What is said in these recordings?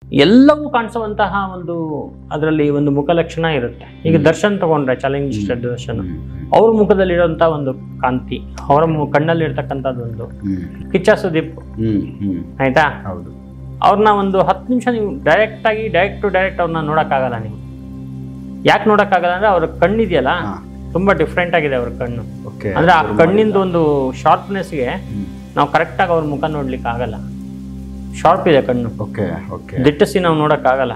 ಎಲ್ಲವೂ ಕಾಣಿಸುವಂತಹ ಒಂದು ಅದರಲ್ಲಿ ಒಂದು ಮುಖ ಲಕ್ಷಣ ಇರುತ್ತೆ. ಈಗ ದರ್ಶನ್ ತಗೊಂಡ್ರೆ ಚಾಲೆಂಜ್ ದರ್ಶನ್, ಅವ್ರ ಮುಖದಲ್ಲಿರುವಂತ ಒಂದು ಕಾಂತಿ, ಅವರ ಕಣ್ಣಲ್ಲಿರ್ತಕ್ಕಂಥದ್ದು ಒಂದು ಕಿಚ್ಚ ಸುದೀಪ್ ಆಯ್ತಾ, ಅವ್ರನ್ನ ಒಂದು 10 ನಿಮಿಷ ನೀವು ಡೈರೆಕ್ಟ್ ಟು ಡೈರೆಕ್ಟ್ ಅವ್ರನ್ನ ನೋಡಕ್ಕಾಗಲ್ಲ. ನೀವು ಯಾಕೆ ನೋಡಕ್ಕಾಗಲ್ಲ ಅಂದ್ರೆ ಅವ್ರ ಕಣ್ಣಿದೆಯಲ್ಲ ತುಂಬಾ ಡಿಫ್ರೆಂಟ್ ಆಗಿದೆ ಅವ್ರ ಕಣ್ಣು. ಅಂದ್ರೆ ಆ ಕಣ್ಣಿಂದ ಒಂದು ಶಾರ್ಪ್ನೆಸ್ಗೆ ನಾವು ಕರೆಕ್ಟ್ ಆಗಿ ಅವ್ರ ಮುಖ ನೋಡ್ಲಿಕ್ಕೆ ಆಗಲ್ಲ. ಶಾರ್ಪ್ ಇದೆ ಕಣ್ಣು, ದಿಟ್ಟಿಸಿ ನಾವು ನೋಡಕ್ ಆಗಲ್ಲ.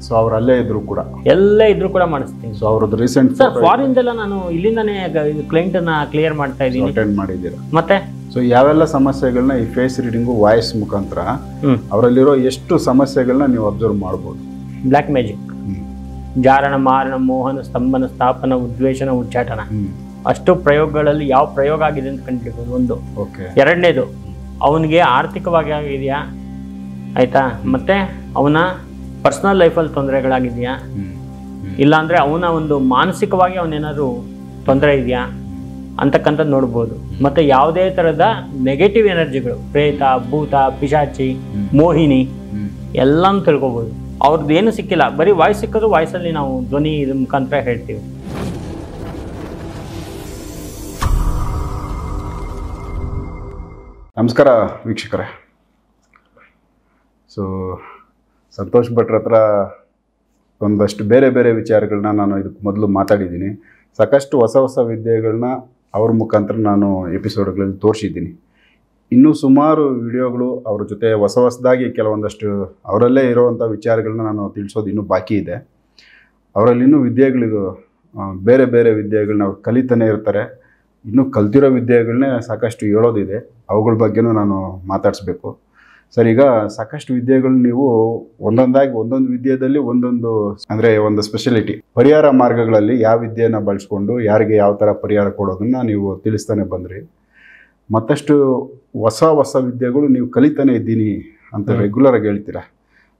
ಸೊ ಅವ್ರು ಅಲ್ಲೇ ಇದ್ರು ಕೂಡ, ಎಲ್ಲೇ ಇದ್ರು ಕೂಡ ಮಾಡಿಸ್ತೀನಿ. ಸೊ ಅವ್ರದ್ದು ರೀಸೆಂಟ್ ಸರ್ ಫಾರಿನ್ ಎಲ್ಲ ನಾನು ಇಲ್ಲಿಂದಾನೇ ಕ್ಲೈಂಟ್ ಅನ್ನ ಕ್ಲಿಯರ್ ಮಾಡ್ತಾ ಇದ್ದೀನಿ. ಅಟೆಂಡ್ ಮಾಡಿದ್ದೀರಾ ಮತ್ತೆ ಸೊ ಯಾವೆಲ್ಲ ಸಮಸ್ಯೆಗಳನ್ನ ಈ ಫೇಸ್ ರೀಡಿಂಗು ವಾಯ್ಸ್ ಮುಖಾಂತರ ಅವರಲ್ಲಿರೋ ಎಷ್ಟು ಸಮಸ್ಯೆಗಳನ್ನ ನೀವು ಅಬ್ಸರ್ವ್ ಮಾಡ್ಬೋದು? ಬ್ಲ್ಯಾಕ್ ಮ್ಯಾಜಿಕ್, ಜಾರಣ ಮಾರಣ ಮೋಹನ ಸ್ತಂಭನ ಸ್ಥಾಪನ ಉದ್ವೇಷಣ ಉಚ್ಚಾಟನ, ಅಷ್ಟು ಪ್ರಯೋಗಗಳಲ್ಲಿ ಯಾವ ಪ್ರಯೋಗ ಆಗಿದೆ ಅಂತ ಕಂಡಿಡ್ಬೋದು ಒಂದು. ಎರಡನೇದು ಅವನಿಗೆ ಆರ್ಥಿಕವಾಗಿ ಆಗಿದೆಯಾ ಆಯ್ತಾ, ಮತ್ತೆ ಅವನ ಪರ್ಸನಲ್ ಲೈಫಲ್ಲಿ ತೊಂದರೆಗಳಾಗಿದೆಯಾ, ಇಲ್ಲಾಂದ್ರೆ ಅವನ ಒಂದು ಮಾನಸಿಕವಾಗಿ ಅವನೇನಾದ್ರು ತೊಂದರೆ ಇದೆಯಾ ಅಂತಕ್ಕಂಥದ್ದು ನೋಡ್ಬೋದು. ಮತ್ತೆ ಯಾವುದೇ ಥರದ ನೆಗೆಟಿವ್ ಎನರ್ಜಿಗಳು, ಪ್ರೇತ, ಭೂತ, ಪಿಶಾಚಿ, ಮೋಹಿನಿ ಎಲ್ಲಾನು ತಿಳ್ಕೊಬೋದು. ಅವ್ರದ್ದು ಏನು ಸಿಕ್ಕಿಲ್ಲ, ಬರೀ ವಾಯ್ಸ್ ಸಿಕ್ಕಿದ್ರು ವಾಯ್ಸಲ್ಲಿ ನಾವು ಧ್ವನಿ ಇದ್ರ ಮುಖಾಂತರ ಹೇಳ್ತೀವಿ. ನಮಸ್ಕಾರ ವೀಕ್ಷಕರೇ. ಸೊ ಸಂತೋಷ್ ಭಟ್ರ ಹತ್ರ ಒಂದಷ್ಟು ಬೇರೆ ಬೇರೆ ವಿಚಾರಗಳನ್ನ ನಾನು ಇದಕ್ಕೆ ಮೊದಲು ಮಾತಾಡಿದ್ದೀನಿ. ಸಾಕಷ್ಟು ಹೊಸ ಹೊಸ ವಿದ್ಯೆಗಳನ್ನ ಅವ್ರ ಮುಖಾಂತರ ನಾನು ಎಪಿಸೋಡ್ಗಳಲ್ಲಿ ತೋರಿಸಿದ್ದೀನಿ. ಇನ್ನೂ ಸುಮಾರು ವಿಡಿಯೋಗಳು ಅವ್ರ ಜೊತೆ ಹೊಸದಾಗಿ ಕೆಲವೊಂದಷ್ಟು ಅವರಲ್ಲೇ ಇರೋವಂಥ ವಿಚಾರಗಳನ್ನ ನಾನು ತಿಳಿಸೋದು ಇನ್ನೂ ಬಾಕಿ ಇದೆ. ಅವರಲ್ಲಿ ಇನ್ನೂ ವಿದ್ಯೆಗಳಿಗೂ ಬೇರೆ ಬೇರೆ ವಿದ್ಯೆಗಳನ್ನ ಅವ್ರು ಕಲಿತಾನೆ ಇರ್ತಾರೆ. ಇನ್ನೂ ಕಲ್ತಿರೋ ವಿದ್ಯೆಗಳನ್ನೇ ಸಾಕಷ್ಟು ಹೇಳೋದಿದೆ, ಅವುಗಳ ಬಗ್ಗೆನೂ ನಾನು ಮಾತಾಡಿಸ್ಬೇಕು. ಸರ್, ಈಗ ಸಾಕಷ್ಟು ವಿದ್ಯೆಗಳು ನೀವು ಒಂದೊಂದಾಗಿ ಒಂದೊಂದು ವಿದ್ಯೆಯಲ್ಲಿ ಒಂದೊಂದು ಅಂದರೆ ಒಂದು ಸ್ಪೆಷಾಲಿಟಿ, ಪರಿಹಾರ ಮಾರ್ಗಗಳಲ್ಲಿ ಯಾವ ವಿದ್ಯೆಯನ್ನು ಬಳಸ್ಕೊಂಡು ಯಾರಿಗೆ ಯಾವ ಥರ ಪರಿಹಾರ ಕೊಡೋದನ್ನು ನೀವು ತಿಳಿಸ್ತಾನೆ ಬಂದ್ರಿ. ಮತ್ತಷ್ಟು ಹೊಸ ವಿದ್ಯೆಗಳು ನೀವು ಕಲಿತಾನೆ ಇದ್ದೀನಿ ಅಂತ ರೆಗ್ಯುಲರಾಗಿ ಹೇಳ್ತೀರಾ.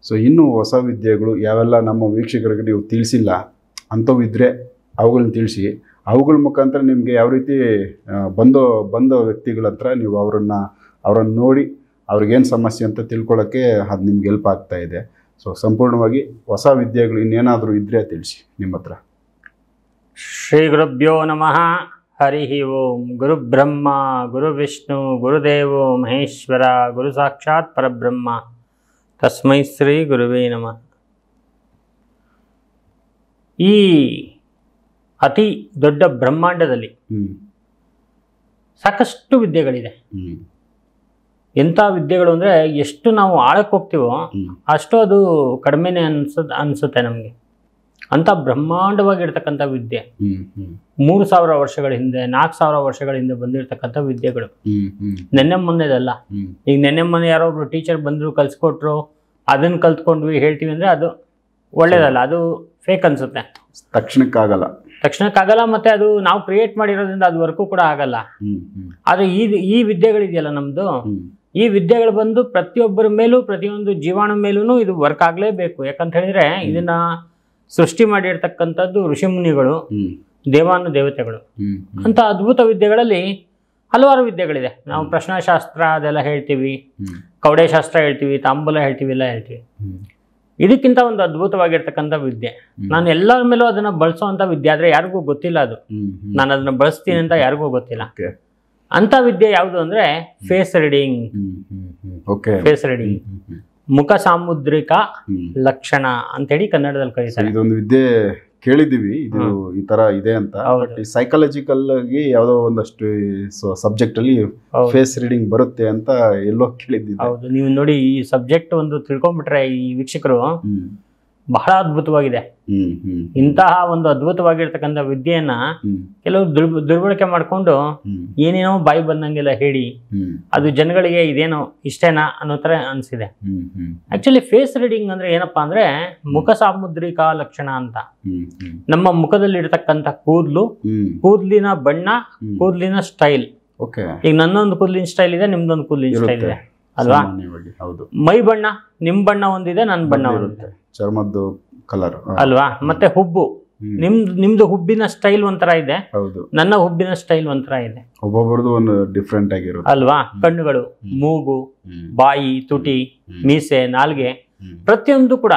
ಸೊ ಇನ್ನೂ ಹೊಸ ವಿದ್ಯೆಗಳು ಯಾವೆಲ್ಲ ನಮ್ಮ ವೀಕ್ಷಕರಿಗೆ ನೀವು ತಿಳಿಸಿಲ್ಲ ಅಂಥವಿದ್ದರೆ ಅವುಗಳನ್ನ ತಿಳಿಸಿ. ಅವುಗಳ ಮುಖಾಂತರ ನಿಮಗೆ ಯಾವ ರೀತಿ ಬಂದ ವ್ಯಕ್ತಿಗಳ ಹತ್ರ ನೀವು ಅವರನ್ನು ನೋಡಿ ಅವ್ರಿಗೇನು ಸಮಸ್ಯೆ ಅಂತ ತಿಳ್ಕೊಳ್ಳೋಕ್ಕೆ ಅದು ನಿಮ್ಗೆ ಹೆಲ್ಪ್ ಆಗ್ತಾ ಇದೆ. ಸೊ ಸಂಪೂರ್ಣವಾಗಿ ಹೊಸ ವಿದ್ಯೆಗಳು ಇನ್ನೇನಾದರೂ ಇದ್ದರೆ ತಿಳಿಸಿ ನಿಮ್ಮ ಹತ್ರ. ಶ್ರೀ ಗುರುಭ್ಯೋ ನಮಃ. ಹರಿ ಓಂ. ಗುರು ಬ್ರಹ್ಮ ಗುರು ವಿಷ್ಣು ಗುರುದೇವೋ ಮಹೇಶ್ವರ ಗುರು ಸಾಕ್ಷಾತ್ ಪರಬ್ರಹ್ಮ ತಸ್ಮೈ ಶ್ರೀ ಗುರುವೇ ನಮಃ. ಈ ಅತಿ ದೊಡ್ಡ ಬ್ರಹ್ಮಾಂಡದಲ್ಲಿ ಸಾಕಷ್ಟು ವಿದ್ಯೆಗಳಿದೆ. ಎಂಥ ವಿದ್ಯೆಗಳು ಅಂದರೆ ಎಷ್ಟು ನಾವು ಆಳಕ್ಕೆ ಹೋಗ್ತೀವೋ ಅಷ್ಟು ಅದು ಕಡಿಮೆನೇ ಅನಿಸುತ್ತೆ ನಮಗೆ. ಅಂಥ ಬ್ರಹ್ಮಾಂಡವಾಗಿರ್ತಕ್ಕಂಥ ವಿದ್ಯೆ 3000 ವರ್ಷಗಳ ಹಿಂದೆ 4000 ವರ್ಷಗಳ ಹಿಂದೆ ಬಂದಿರತಕ್ಕಂಥ ವಿದ್ಯೆಗಳು. ನೆನ್ನೆ ಮೊನ್ನೆದಲ್ಲ. ಈಗ ನೆನ್ನೆ ಮೊನ್ನೆ ಯಾರೋ ಒಬ್ರು ಟೀಚರ್ ಬಂದರು ಕಲ್ಸ್ಕೊಟ್ರು, ಅದನ್ನು ಕಲ್ತ್ಕೊಂಡ್ವಿ ಹೇಳ್ತೀವಿ ಅಂದರೆ ಅದು ಒಳ್ಳೇದಲ್ಲ, ಅದು ಫೇಕ್ ಅನ್ಸುತ್ತೆ. ತಕ್ಷಣಕ್ಕಾಗಲ್ಲ. ಮತ್ತೆ ಅದು ನಾವು ಕ್ರಿಯೇಟ್ ಮಾಡಿರೋದ್ರಿಂದ ಅದು ವರ್ಕು ಕೂಡ ಆಗಲ್ಲ. ಆದರೆ ಈ ವಿದ್ಯೆಗಳಿದೆಯಲ್ಲ ನಮ್ದು, ಈ ವಿದ್ಯೆಗಳು ಬಂದು ಪ್ರತಿಯೊಬ್ಬರ ಮೇಲೂ ಪ್ರತಿಯೊಂದು ಜೀವಾಣು ಮೇಲೂ ಇದು ವರ್ಕ್ ಆಗಲೇಬೇಕು. ಯಾಕಂತ ಹೇಳಿದ್ರೆ ಇದನ್ನ ಸೃಷ್ಟಿ ಮಾಡಿರ್ತಕ್ಕಂಥದ್ದು ಋಷಿಮುನಿಗಳು, ದೇವಾನು ದೇವತೆಗಳು. ಅಂತ ಅದ್ಭುತ ವಿದ್ಯೆಗಳಲ್ಲಿ ಹಲವಾರು ವಿದ್ಯೆಗಳಿದೆ. ನಾವು ಪ್ರಶ್ನಾಶಾಸ್ತ್ರ ಅದೆಲ್ಲ ಹೇಳ್ತೀವಿ, ಕವಡೆ ಶಾಸ್ತ್ರ ಹೇಳ್ತೀವಿ, ತಾಂಬೂಲ ಹೇಳ್ತೀವಿ, ಎಲ್ಲ ಹೇಳ್ತೀವಿ. ಇದಕ್ಕಿಂತ ಒಂದು ಅದ್ಭುತವಾಗಿರ್ತಕ್ಕಂಥ ವಿದ್ಯೆ, ನಾನು ಎಲ್ಲರ ಮೇಲೂ ಅದನ್ನ ಬಳಸೋವಂಥ ವಿದ್ಯೆ. ಆದ್ರೆ ಯಾರಿಗೂ ಗೊತ್ತಿಲ್ಲ ಅದು, ನಾನು ಅದನ್ನ ಬಳಸ್ತೀನಿ ಅಂತ ಯಾರಿಗೂ ಗೊತ್ತಿಲ್ಲ. ಅಂತ ವಿದ್ಯೆ ಯಾವುದು ಅಂದ್ರೆ ಫೇಸ್ ರೀಡಿಂಗ್. ಫೇಸ್ ರೀಡಿಂಗ್, ಮುಖ ಸಾಮುದ್ರಿಕ ಲಕ್ಷಣ ಅಂತೇಳಿ ಕನ್ನಡದಲ್ಲಿ ಕರೀತಾರೆ. ಇದೊಂದು ವಿದ್ಯೆ ಕೇಳಿದೀವಿ, ಇದು ಈ ತರ ಇದೆ ಅಂತ. ಸೈಕಾಲಜಿಕಲ್ ಆಗಿ ಯಾವುದೋ ಒಂದಷ್ಟು ಸಬ್ಜೆಕ್ಟ್ ಅಲ್ಲಿ ಫೇಸ್ ರೀಡಿಂಗ್ ಬರುತ್ತೆ ಅಂತ ಎಲ್ಲೋ ಕೇಳಿದ್ದೀವಿ. ಹೌದು, ನೀವು ನೋಡಿ ಈ ಸಬ್ಜೆಕ್ಟ್ ಒಂದು ತಿಳ್ಕೊಂಡ್ಬಿಟ್ರೆ ಈ ವೀಕ್ಷಕರು ಬಹಳ ಅದ್ಭುತವಾಗಿದೆ. ಇಂತಹ ಒಂದು ಅದ್ಭುತವಾಗಿರ್ತಕ್ಕಂಥ ವಿದ್ಯೆಯನ್ನ ಕೆಲವು ದುರ್ಬಳಕೆ ಮಾಡ್ಕೊಂಡು ಏನೇನೋ ಬಾಯಿ ಬಂದಂಗೆಲ್ಲ ಹೇಳಿ ಅದು ಜನಗಳಿಗೆ ಇದೇನೋ ಇಷ್ಟೇನಾ ಅನ್ನೋ ತರ ಅನ್ಸಿದೆ. ಆಕ್ಚುಲಿ ಫೇಸ್ ರೀಡಿಂಗ್ ಅಂದ್ರೆ ಏನಪ್ಪಾ ಅಂದ್ರೆ ಮುಖ ಸಾಮುದ್ರಿಕ ಲಕ್ಷಣ ಅಂತ. ನಮ್ಮ ಮುಖದಲ್ಲಿ ಇರತಕ್ಕಂಥ ಕೂದಲಿನ ಬಣ್ಣ, ಕೂದಲಿನ ಸ್ಟೈಲ್. ಈಗ ನನ್ನೊಂದು ಕೂದಲಿನ ಸ್ಟೈಲ್ ಇದೆ, ನಿಮ್ದೊಂದು ಕೂದಲಿನ ಸ್ಟೈಲ್ ಇದೆ ಅಲ್ವಾ? ಮೈ ಬಣ್ಣ, ನಿಮ್ ಬಣ್ಣ ಒಂದಿದೆ, ನನ್ನ ಬಣ್ಣ ಒಂದಿದೆ, ಚರ್ಮದ್ದು ಕಲರ್ ಅಲ್ವಾ? ಮತ್ತೆ ಹುಬ್ಬು, ನಿಮ್ದು ಹುಬ್ಬಿನ ಸ್ಟೈಲ್ ಒಂಥರ ಇದೆ, ನನ್ನ ಹುಬ್ಬಿನ ಸ್ಟೈಲ್ ಒಂಥರ ಇದೆ. ಒಬ್ಬೊಬ್ಬರದು ಒಂದು ಡಿಫ್ರೆಂಟ್ ಆಗಿರುತ್ತೆ ಅಲ್ವಾ? ಕಣ್ಣುಗಳು, ಮೂಗು, ಬಾಯಿ, ತುಟಿ, ಮೀಸೆ, ನಾಲ್ಗೆ ಪ್ರತಿಯೊಂದು ಕೂಡ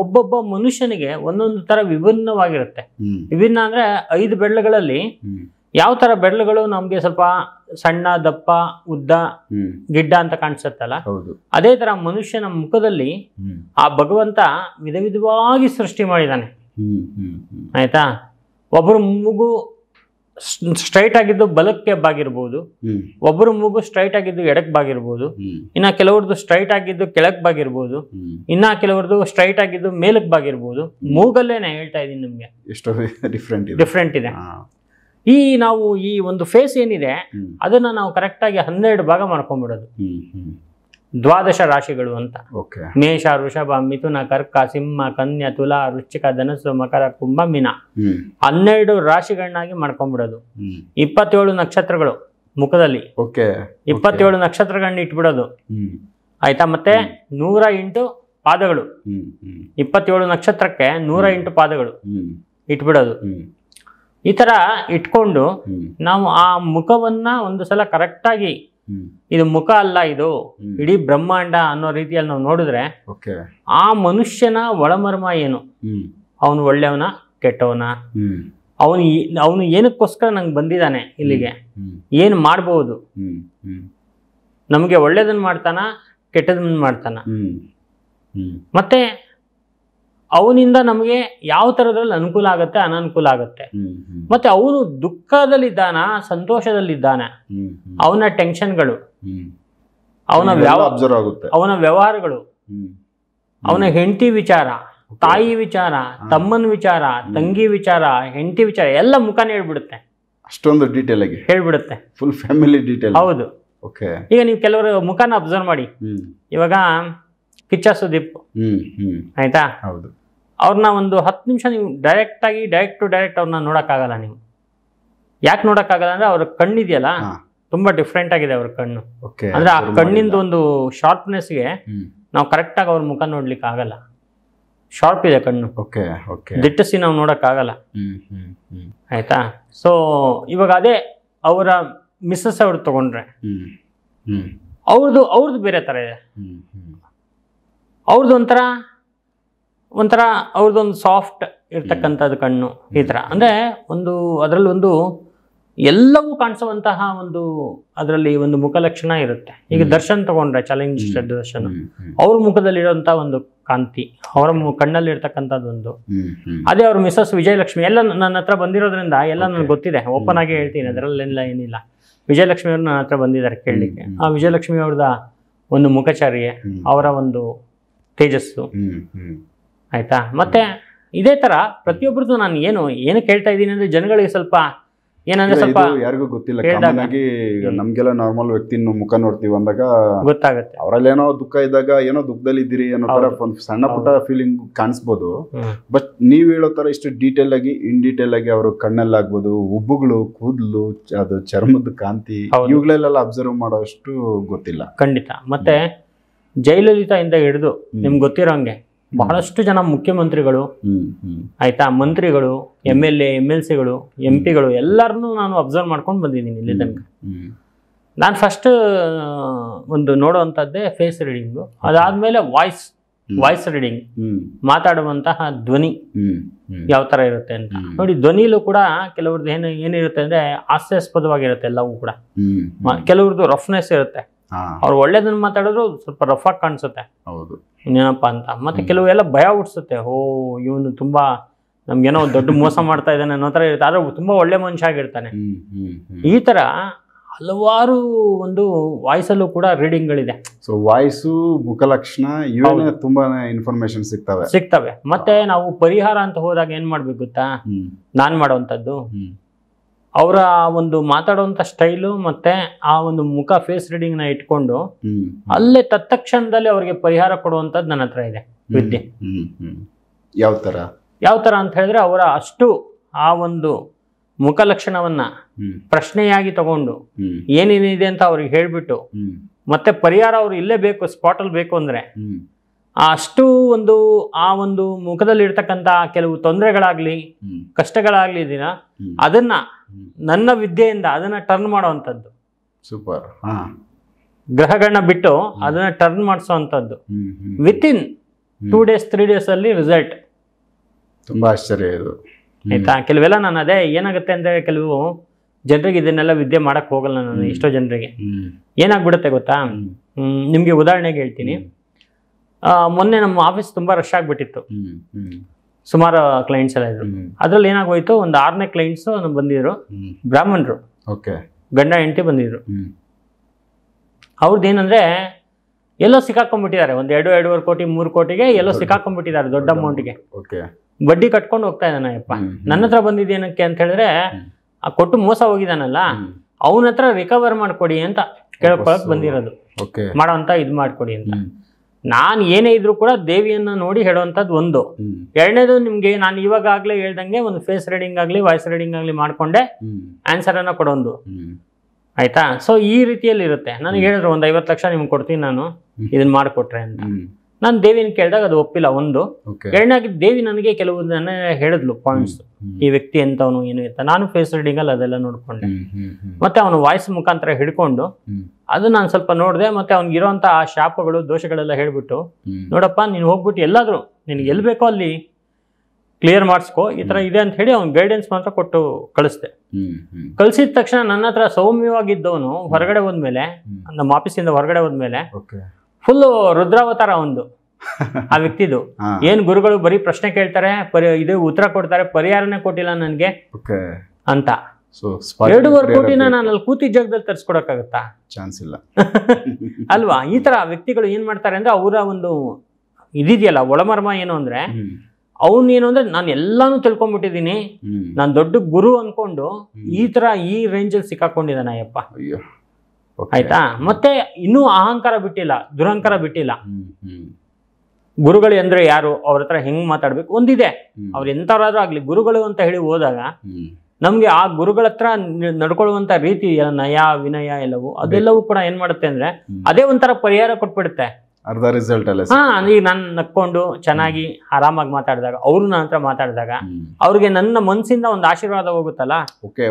ಒಬ್ಬೊಬ್ಬ ಮನುಷ್ಯನಿಗೆ ಒಂದೊಂದು ತರ ವಿಭಿನ್ನವಾಗಿರುತ್ತೆ. ವಿಭಿನ್ನ ಅಂದ್ರೆ 5 ಬೆರಳುಗಳಲ್ಲಿ ಯಾವ ತರ ಬೆರಳುಗಳು ನಮ್ಗೆ ಸ್ವಲ್ಪ ಸಣ್ಣ, ದಪ್ಪ, ಉದ್ದ, ಗಿಡ್ಡ ಅಂತ ಕಾಣಿಸುತ್ತಲ್ಲ, ಅದೇ ತರ ಮನುಷ್ಯನ ಮುಖದಲ್ಲಿ ಆ ಭಗವಂತ ವಿಧ ವಿಧವಾಗಿ ಸೃಷ್ಟಿ ಮಾಡಿದ್ದಾನೆ. ಆಯ್ತಾ, ಒಬ್ಬರು ಮೂಗು ಸ್ಟ್ರೈಟ್ ಆಗಿದ್ದು ಬಲಕ್ಕೆ ಬಾಗಿರ್ಬೋದು, ಒಬ್ಬರು ಮೂಗು ಸ್ಟ್ರೈಟ್ ಆಗಿದ್ದು ಎಡಕ್ ಬಾಗಿರ್ಬೋದು, ಇನ್ನ ಕೆಲವ್ರದ್ದು ಸ್ಟ್ರೈಟ್ ಆಗಿದ್ದು ಕೆಳಕ್ ಬಾಗಿರ್ಬೋದು, ಇನ್ನ ಕೆಲವ್ರದ್ದು ಸ್ಟ್ರೈಟ್ ಆಗಿದ್ದು ಮೇಲಕ್ ಬಾಗಿರ್ಬೋದು. ಮೂಗಲ್ಲೇನೆ ಹೇಳ್ತಾ ಇದೀನಿ ನಿಮ್ಗೆ ಎಷ್ಟು ಡಿಫ್ರೆಂಟ್ ಇದೆ. ಈ ನಾವು ಈ ಒಂದು ಫೇಸ್ ಏನಿದೆ ಅದನ್ನ ನಾವು ಕರೆಕ್ಟ್ ಆಗಿ 12 ಭಾಗ ಮಾಡ್ಕೊಂಡ್ಬಿಡೋದು. 12 ರಾಶಿಗಳು ಅಂತ. ಮೇಷ, ವೃಷಭ, ಮಿಥುನ, ಕರ್ಕ, ಸಿಂಹ, ಕನ್ಯಾ, ತುಲಾ, ವೃಶ್ಚಿಕ, ಧನಸ್ಸು, ಮಕರ, ಕುಂಭ, ಮೀನ. 12 ರಾಶಿಗಳನ್ನಾಗಿ ಮಾಡ್ಕೊಂಡ್ಬಿಡೋದು. 27 ನಕ್ಷತ್ರಗಳು ಮುಖದಲ್ಲಿ, 27 ನಕ್ಷತ್ರಗಳನ್ನ ಇಟ್ಬಿಡೋದು. ಆಯ್ತಾ, ಮತ್ತೆ 108 ಪಾದಗಳು. 27 ನಕ್ಷತ್ರಕ್ಕೆ 108 ಪಾದಗಳು ಇಟ್ಬಿಡೋದು. ಈ ತರ ಇಟ್ಕೊಂಡು ನಾವು ಆ ಮುಖವನ್ನ ಒಂದು ಸಲ ಕರೆಕ್ಟ್ ಆಗಿ, ಇದು ಮುಖ ಅಲ್ಲ, ಇದು ಇಡೀ ಬ್ರಹ್ಮಾಂಡ ಅನ್ನೋ ರೀತಿಯಲ್ಲಿ ನಾವು ನೋಡಿದ್ರೆ ಆ ಮನುಷ್ಯನ ಒಳಮರ್ಮ ಏನು, ಅವನು ಒಳ್ಳೆಯವನ ಕೆಟ್ಟವನ, ಅವನು ಏನಕ್ಕೋಸ್ಕರ ನಂಗೆ ಬಂದಿದ್ದಾನೆ ಇಲ್ಲಿಗೆ, ಏನು ಮಾಡ್ಬೋದು, ನಮಗೆ ಒಳ್ಳೇದನ್ನ ಮಾಡ್ತಾನ ಕೆಟ್ಟದನ್ನ ಮಾಡ್ತಾನ, ಮತ್ತೆ ಅವನಿಂದ ನಮಗೆ ಯಾವ ತರದಲ್ಲಿ ಅನುಕೂಲ ಆಗುತ್ತೆ ಅನಾನುಕೂಲ ಆಗುತ್ತೆ, ಮತ್ತೆ ಅವನು ದುಃಖದಲ್ಲಿದ್ದಾನ ಸಂತೋಷದಲ್ಲಿದ್ದಾನ, ಅವನ ಟೆನ್ಷನ್ಗಳು, ಅವನ ವ್ಯವಹಾರಗಳು, ಅವನ ಹೆಂಡತಿ ವಿಚಾರ, ತಾಯಿ ವಿಚಾರ, ತಮ್ಮನ ವಿಚಾರ, ತಂಗಿ ವಿಚಾರ, ಹೆಂಡತಿ ವಿಚಾರ ಎಲ್ಲ ಮುಖಾನೇ ಹೇಳ್ಬಿಡುತ್ತೆ. ಅಷ್ಟೊಂದು ಡೀಟೇಲ್ ಆಗಿ ಹೇಳ್ಬಿಡುತ್ತೆ, ಫುಲ್ ಫ್ಯಾಮಿಲಿ ಡೀಟೇಲ್. ಹೌದು. ಈಗ ನೀವು ಕೆಲವರು ಮುಖಾನ ಅಬ್ಸರ್ವ್ ಮಾಡಿ. ಇವಾಗ ಕಿಚ್ಚ ಸುದೀಪ್, ಆಯ್ತಾ, ಅವ್ರನ್ನ ಒಂದು 10 ನಿಮಿಷ ನೀವು ಡೈರೆಕ್ಟ್ ಟು ಡೈರೆಕ್ಟ್ ಅವ್ರನ್ನ ನೋಡಕ್ಕಾಗಲ್ಲ. ನೀವು ಯಾಕೆ ನೋಡಕ್ಕಾಗಲ್ಲ ಅಂದ್ರೆ ಅವ್ರ ಕಣ್ಣಿದೆಯಲ್ಲ ತುಂಬಾ ಡಿಫ್ರೆಂಟ್ ಆಗಿದೆ ಅವ್ರ ಕಣ್ಣು. ಅಂದ್ರೆ ಆ ಕಣ್ಣಿಂದ ಒಂದು ಶಾರ್ಪ್ನೆಸ್ಗೆ ನಾವು ಕರೆಕ್ಟ್ ಆಗಿ ಅವ್ರ ಮುಖ ನೋಡ್ಲಿಕ್ಕೆ ಆಗಲ್ಲ. ಶಾರ್ಪ್ ಇದೆ ಕಣ್ಣು, ದಿಟ್ಟಿಸಿ ನಾವು ನೋಡಕ್ಕಾಗಲ್ಲ. ಆಯ್ತಾ, ಸೊ ಇವಾಗ ಅದೇ ಅವರ ಮಿಸ್ಸಸ್ ಅವ್ರು ತಗೊಂಡ್ರೆ ಅವ್ರದ್ದು ಬೇರೆ ತರ ಇದೆ. ಅವ್ರದ್ದು ಒಂಥರ ಅವ್ರದ್ದೊಂದು ಸಾಫ್ಟ್ ಇರ್ತಕ್ಕಂಥದ್ದು ಕಣ್ಣು, ಈ ಥರ. ಅಂದರೆ ಅದರಲ್ಲಿ ಒಂದು ಎಲ್ಲವೂ ಕಾಣಿಸುವಂತಹ ಅದರಲ್ಲಿ ಒಂದು ಮುಖಲಕ್ಷಣ ಇರುತ್ತೆ. ಈಗ ದರ್ಶನ್ ತಗೊಂಡ್ರೆ, ಚಾಲೆಂಜ್ ದರ್ಶನ್, ಅವ್ರ ಮುಖದಲ್ಲಿರೋಂಥ ಒಂದು ಕಾಂತಿ, ಅವರ ಕಣ್ಣಲ್ಲಿ ಇರ್ತಕ್ಕಂಥದ್ದು ಅದೇ ಅವ್ರ ಮಿಸಸ್ ವಿಜಯಲಕ್ಷ್ಮಿ. ಎಲ್ಲ ನನ್ನ ಹತ್ರ ಬಂದಿರೋದ್ರಿಂದ ಎಲ್ಲ ನನಗೆ ಗೊತ್ತಿದೆ, ಓಪನ್ ಆಗಿ ಹೇಳ್ತೀನಿ, ಅದರಲ್ಲೆಲ್ಲ ಏನಿಲ್ಲ. ವಿಜಯಲಕ್ಷ್ಮಿ ಅವರು ನನ್ನ ಹತ್ರ ಬಂದಿದ್ದಾರೆ ಕೇಳಲಿಕ್ಕೆ. ಆ ವಿಜಯಲಕ್ಷ್ಮಿ ಅವ್ರದ ಒಂದು ಮುಖಚಾರ್ಯ, ಅವರ ಒಂದು ತೇಜಸ್ಸು, ಆಯ್ತಾ. ಮತ್ತೆ ಇದೇ ತರ ಪ್ರತಿಯೊಬ್ಬರದ್ದು ನಾನು ಏನು ಕೇಳ್ತಾ ಇದ್ದೀನಿ ಅಂದ್ರೆ ಜನಗಳಿಗೆ ಸ್ವಲ್ಪ ಏನಂದ್ರೆ ಸ್ವಲ್ಪ ಯಾರಿಗೂ ಗೊತ್ತಿಲ್ಲ. ಕಾಮನ್ ಆಗಿ ನಮ್ಗೆಲ್ಲ ನಾರ್ಮಲ್ ವ್ಯಕ್ತಿನ ಮುಖ ನೋಡ್ತೀವಿ ಅಂದಾಗ ಗೊತ್ತಾಗುತ್ತೆ. ಅವರಲ್ಲಿ ಏನೋ ದುಃಖ ಇದ್ದಾಗ ಏನೋ ದುಃಖದಲ್ಲಿ ಇದ್ದೀರಿ ಅನ್ನೋ ತರ ಒಂದು ಸಣ್ಣ ಪುಟ್ಟ ಫೀಲಿಂಗ್ ಕಾಣಿಸ್ಬೋದು. ಬಟ್ ನೀವ್ ಹೇಳೋ ತರ ಇಷ್ಟು ಡೀಟೇಲ್ ಆಗಿ ಇನ್ ಡೀಟೇಲ್ ಆಗಿ ಅವರು ಕಣ್ಣಲ್ಲಾಗ್ಬೋದು, ಉಬ್ಬುಗಳು, ಕೂದಲು, ಅದು ಚರ್ಮದ ಕಾಂತಿ, ಇವುಗಳೆಲ್ಲ ಅಬ್ಸರ್ವ್ ಮಾಡೋಷ್ಟು ಗೊತ್ತಿಲ್ಲ ಖಂಡಿತ. ಮತ್ತೆ ಜಯಲಲಿತಾ ಇಂದ ಹಿಡಿದು ನಿಮ್ಗೆ ಗೊತ್ತಿರೋಂಗೆ ಬಹಳಷ್ಟು ಜನ ಮುಖ್ಯಮಂತ್ರಿಗಳು, ಆಯ್ತಾ, ಮಂತ್ರಿಗಳು, MLA, MLCಗಳು, MP ಗಳು ಎಲ್ಲರನ್ನೂ ನಾನು ಅಬ್ಸರ್ವ್ ಮಾಡ್ಕೊಂಡು ಬಂದಿದ್ದೀನಿ ಇಲ್ಲಿ ತನಕ. ನಾನು ಫಸ್ಟ್ ನೋಡುವಂಥದ್ದೇ ಫೇಸ್ ರೀಡಿಂಗು. ಅದಾದ್ಮೇಲೆ ವಾಯ್ಸ್ ರೀಡಿಂಗ್, ಮಾತಾಡುವಂತಹ ಧ್ವನಿ ಯಾವ ತರ ಇರುತ್ತೆ ಅಂತ ನೋಡಿ. ಧ್ವನಿಲೂ ಕೂಡ ಕೆಲವ್ರದ್ದು ಏನಿರುತ್ತೆ ಅಂದ್ರೆ ಹಾಸ್ಯಾಸ್ಪದವಾಗಿರುತ್ತೆ ಎಲ್ಲವೂ ಕೂಡ. ಕೆಲವ್ರದ್ದು ರಫ್ನೆಸ್ ಇರುತ್ತೆ, ಅವ್ರು ಒಳ್ಳೇದನ್ನ ಮಾತಾಡಿದ್ರು ಸ್ವಲ್ಪ ರಫ್ ಆಗಿ ಕಾಣಿಸುತ್ತೆ, ಏನಪ್ಪಾ ಅಂತ. ಮತ್ತೆ ಕೆಲವೆಲ್ಲ ಭಯ ಹುಡ್ಸುತ್ತೆ, ಇವನು ತುಂಬಾ ನಮ್ಗೇನೋ ದೊಡ್ಡ ಮೋಸ ಮಾಡ್ತಾ ಇದ್ದಾನೆ ಅನ್ನೋ ತರ ಇರುತ್ತೆ. ಆದ್ರೆ ತುಂಬಾ ಒಳ್ಳೆ ಮನುಷ್ಯ ಆಗಿರ್ತಾನೆ. ಈ ತರ ಹಲವಾರು ವಾಯ್ಸಲ್ಲೂ ಕೂಡ ರೀಡಿಂಗ್ಗಳಿದೆ. ಸೊ ವಾಯ್ಸು, ಮುಖಲಕ್ಷಣ ಇವೆಲ್ಲ ತುಂಬಾ ಇನ್ಫಾರ್ಮೇಶನ್ ಸಿಗ್ತವೆ. ಮತ್ತೆ ನಾವು ಪರಿಹಾರ ಅಂತ ಹೋದಾಗ ಏನ್ ಮಾಡ್ಬೇಕು ಗೊತ್ತಾ, ನಾನ್ ಮಾಡುವಂತದ್ದು ಅವರ ಮಾತಾಡುವಂತ ಸ್ಟೈಲು ಮತ್ತೆ ಆ ಮುಖ ಫೇಸ್ ರೀಡಿಂಗ್ ನ ಇಟ್ಕೊಂಡು ಅಲ್ಲೇ ತತ್ಕ್ಷಣದಲ್ಲಿ ಅವರಿಗೆ ಪರಿಹಾರ ಕೊಡುವಂತದ್ದು ನನ್ನ ಹತ್ರ ಇದೆ ವಿದ್ಯೆ. ಯಾವ ತರ ಅಂತ ಹೇಳಿದ್ರೆ ಅವರ ಅಷ್ಟು ಆ ಮುಖ ಲಕ್ಷಣವನ್ನ ಪ್ರಶ್ನೆಯಾಗಿ ತಗೊಂಡು ಏನೇನಿದೆ ಅಂತ ಅವ್ರಿಗೆ ಹೇಳ್ಬಿಟ್ಟು ಮತ್ತೆ ಪರಿಹಾರ ಅವ್ರು ಇಲ್ಲೇ ಬೇಕು, ಸ್ಪಾಟ್ ಅಲ್ಲಿ ಬೇಕು ಅಂದ್ರೆ ಅಷ್ಟು ಆ ಮುಖದಲ್ಲಿ ಇರ್ತಕ್ಕಂಥ ಕೆಲವು ತೊಂದರೆಗಳಾಗ್ಲಿ ಕಷ್ಟಗಳಾಗ್ಲಿ ಇದೀನ ಅದನ್ನ ನನ್ನ ವಿದ್ಯೆಯಿಂದ ಅದನ್ನ ಟರ್ನ್ ಮಾಡುವಂಥದ್ದು. ಸೂಪರ್. ಗ್ರಹಗಳನ್ನ ಬಿಟ್ಟು ಅದನ್ನ ಟರ್ನ್ ಮಾಡಿಸುವಂಥದ್ದು ವಿತಿನ್ 2 days 3 days ಅಲ್ಲಿ ರಿಸಲ್ಟ್. ತುಂಬಾ ಆಶ್ಚರ್ಯ ಇದು. ಆಯ್ತಾ, ಕೆಲವೆಲ್ಲ ನಾನು ಅದೇ ಏನಾಗುತ್ತೆ ಅಂದ್ರೆ ಕೆಲವು ಜನರಿಗೆ ಇದನ್ನೆಲ್ಲ ವಿದ್ಯೆ ಮಾಡಕ್ ಹೋಗಲ್ಲ ನಾನು. ಎಷ್ಟೋ ಜನರಿಗೆ ಏನಾಗ್ಬಿಡುತ್ತೆ ಗೊತ್ತಾ, ನಿಮ್ಗೆ ಉದಾಹರಣೆಗೆ ಹೇಳ್ತೀನಿ. ಮೊನ್ನೆ ನಮ್ಮ ಆಫೀಸ್ ತುಂಬಾ ರಶ್ ಆಗ್ಬಿಟ್ಟಿತ್ತು, ಸುಮಾರು ಕ್ಲೈಂಟ್ಸ್ ಎಲ್ಲ ಇದ್ರು. ಅದ್ರಲ್ಲಿ ಏನಾಗೋಯ್ತು, ಒಂದು 6ನೇ ಕ್ಲೈಂಟ್ಸ್ ಬಂದಿದ್ರು, ಬ್ರಾಹ್ಮಣರು, ಗಂಡ ಹೆಂಡತಿ ಬಂದಿದ್ರು. ಅವ್ರದ್ದು ಏನಂದ್ರೆ ಎಲ್ಲೋ ಸಿಕ್ಕಾಕೊಂಡ್ಬಿಟ್ಟಿದ್ದಾರೆ, ಒಂದು 2-2.5 ಕೋಟಿ 3 ಕೋಟಿಗೆ ಎಲ್ಲೋ ಸಿಕ್ಕಾಕೊಂಡ್ಬಿಟ್ಟಿದ್ದಾರೆ, ದೊಡ್ಡ ಅಮೌಂಟ್ಗೆ. ಬಡ್ಡಿ ಕಟ್ಕೊಂಡು ಹೋಗ್ತಾ ಇದ್ದಾನ ಯಪ್ಪ. ನನ್ನ ಹತ್ರ ಬಂದಿದ್ದೇನಕ್ಕೆ ಅಂತ ಹೇಳಿದ್ರೆ, ಆ ಕೊಟ್ಟು ಮೋಸ ಹೋಗಿದಾನಲ್ಲ ಅವನ ಹತ್ರ ರಿಕವರ್ ಮಾಡ್ಕೊಡಿ ಅಂತ ಕೇಳ್ಕೊಳಕ್ ಬಂದಿರೋದು, ಮಾಡೋಂತ ಇದು ಮಾಡ್ಕೊಡಿ ಅಂತ. ನಾನು ಏನೇ ಇದ್ರು ಕೂಡ ದೇವಿಯನ್ನ ನೋಡಿ ಹೇಳುವಂಥದ್ದು ಒಂದು. ಎರಡನೇದು, ನಿಮ್ಗೆ ನಾನು ಇವಾಗಲೇ ಹೇಳ್ದಂಗೆ ಒಂದು ಫೇಸ್ ರೀಡಿಂಗ್ ಆಗಲಿ ವಾಯ್ಸ್ ರೀಡಿಂಗ್ ಆಗಲಿ ಮಾಡ್ಕೊಂಡೆ ಆನ್ಸರ್ ಅನ್ನ ಕೊಡೋದು. ಆಯ್ತಾ, ಸೊ ಈ ರೀತಿಯಲ್ಲಿ ಇರುತ್ತೆ. ನನಗೆ ಹೇಳಿದ್ರು ಒಂದು 50 ಲಕ್ಷ ನಿಮ್ಗೆ ಕೊಡ್ತೀನಿ ನಾನು ಇದನ್ನ ಮಾಡಿಕೊಟ್ರೆ ಅಂತ. ನಾನು ದೇವಿನ ಕೇಳಿದಾಗ ಅದು ಒಪ್ಪಿಲ್ಲ ಒಂದು. ಎರಡನೇದಾಗಿ ದೇವಿ ನನಗೆ ಕೆಲವುದನ್ನ ಹೇಳಿದ್ಲು ಪಾಯಿಂಟ್ಸ್, ಈ ವ್ಯಕ್ತಿ ಎಂತವನು ಏನು ಅಂತ. ನಾನು ಫೇಸ್ ರೀಡಿಂಗ್ ಅಲ್ಲಿ ಅದೆಲ್ಲ ನೋಡ್ಕೊಂಡೆ, ಮತ್ತೆ ಅವನು ವಾಯ್ಸ್ ಮುಖಾಂತರ ಹಿಡ್ಕೊಂಡು ಅದು ನಾನು ಸ್ವಲ್ಪ ನೋಡಿದೆ. ಮತ್ತೆ ಅವ್ನಿಗಿರೋಂಥ ಆ ಶಾಪಗಳು ದೋಷಗಳೆಲ್ಲ ಹೇಳ್ಬಿಟ್ಟು, ನೋಡಪ್ಪ ನೀನು ಹೋಗ್ಬಿಟ್ಟು ಎಲ್ಲಾದ್ರೂ ನಿನ್ಗೆ ಎಲ್ಲಿ ಬೇಕೋ ಅಲ್ಲಿ ಕ್ಲಿಯರ್ ಮಾಡಿಸ್ಕೋ, ಈ ತರ ಇದೆ ಅಂತ ಹೇಳಿ ಅವ್ನು ಗೈಡೆನ್ಸ್ ಮಾತ್ರ ಕೊಟ್ಟು ಕಳಿಸ್ದೆ. ಕಳ್ಸಿದ ತಕ್ಷಣ ನನ್ನ ಹತ್ರ ಸೌಮ್ಯವಾಗಿದ್ದವನು ಹೊರಗಡೆ ಹೋದ್ಮೇಲೆ, ನಮ್ಮ ಆಫೀಸಿಂದ ಹೊರಗಡೆ ಹೋದ್ಮೇಲೆ ಫುಲ್ಲು ರುದ್ರಾವತಾರ ಒಂದು ಆ ವ್ಯಕ್ತಿದು. ಏನ್ ಗುರುಗಳು ಬರೀ ಪ್ರಶ್ನೆ ಕೇಳ್ತಾರೆ, ಇದು ಉತ್ತರ ಕೊಡ್ತಾರೆ, ಪರಿಹಾರನೇ ಕೊಟ್ಟಿಲ್ಲ ನನ್ಗೆ ಅಂತ. 2.5 ಕೋಟಿನ ನಾನು ಅಲ್ಲಿ ಕೂತಿದ್ದ ಜಾಗದಲ್ಲಿ ತರಿಸ್ಕೊಡಕ್ಕಾಗತ್ತಾ? ಚಾನ್ಸ್ ಇಲ್ಲ ಅಲ್ವಾ? ಈ ತರ ವ್ಯಕ್ತಿಗಳು ಏನ್ ಮಾಡ್ತಾರೆ ಅಂದ್ರೆ, ಅವರ ಒಂದು ಇದಿದೆಯಲ್ಲ ಒಳಮರ್ಮ ಏನು ಅಂದ್ರೆ, ಅವನು ಏನು ಅಂದ್ರೆ ನಾನು ಎಲ್ಲಾನು ತಿಳ್ಕೊಂಡ್ಬಿಟ್ಟಿದೀನಿ, ನಾನು ದೊಡ್ಡ ಗುರು ಅನ್ಕೊಂಡು ಈ ತರ ಈ ರೇಂಜಲ್ಲಿ ಸಿಕ್ಕಾಕೊಂಡಿದ್ದಾನ ಅಯ್ಯಪ್ಪ. ಆಯ್ತಾ, ಮತ್ತೆ ಇನ್ನೂ ಅಹಂಕಾರ ಬಿಟ್ಟಿಲ್ಲ, ದುರಹಂಕಾರ ಬಿಟ್ಟಿಲ್ಲ. ಗುರುಗಳು ಅಂದ್ರೆ ಯಾರು, ಅವ್ರ ಹತ್ರ ಹೆಂಗ್ ಮಾತಾಡ್ಬೇಕು ಒಂದಿದೆ. ಅವ್ರು ಎಂತವ್ರಾದ್ರೂ ಆಗ್ಲಿ ಗುರುಗಳು ಅಂತ ಹೇಳಿ ಹೋದಾಗ ನಮ್ಗೆ ಆ ಗುರುಗಳ ಹತ್ರ ನಡ್ಕೊಳ್ಳುವಂತ ರೀತಿ, ನಯ ವಿನಯ ಎಲ್ಲವೂ ಅದೆಲ್ಲವೂ ಕೂಡ ಏನ್ ಮಾಡುತ್ತೆ ಅಂದ್ರೆ, ಅದೇ ಒಂಥರ ಪರಿಹಾರ ಕೊಟ್ಬಿಡುತ್ತೆ. ಅರ್ಧ ರಿಸಲ್ಟ್ ಅಲ್ಲ. ಈಗ ನಾನು ನಕ್ಕೊಂಡು ಚೆನ್ನಾಗಿ ಆರಾಮಾಗಿ ಮಾತಾಡಿದಾಗ, ಅವರು ನನ್ನ ಹತ್ರ ಮಾತಾಡಿದಾಗ ಅವ್ರಿಗೆ ನನ್ನ ಮನಸ್ಸಿಂದ ಒಂದು ಆಶೀರ್ವಾದ ಹೋಗುತ್ತಲ್ಲ,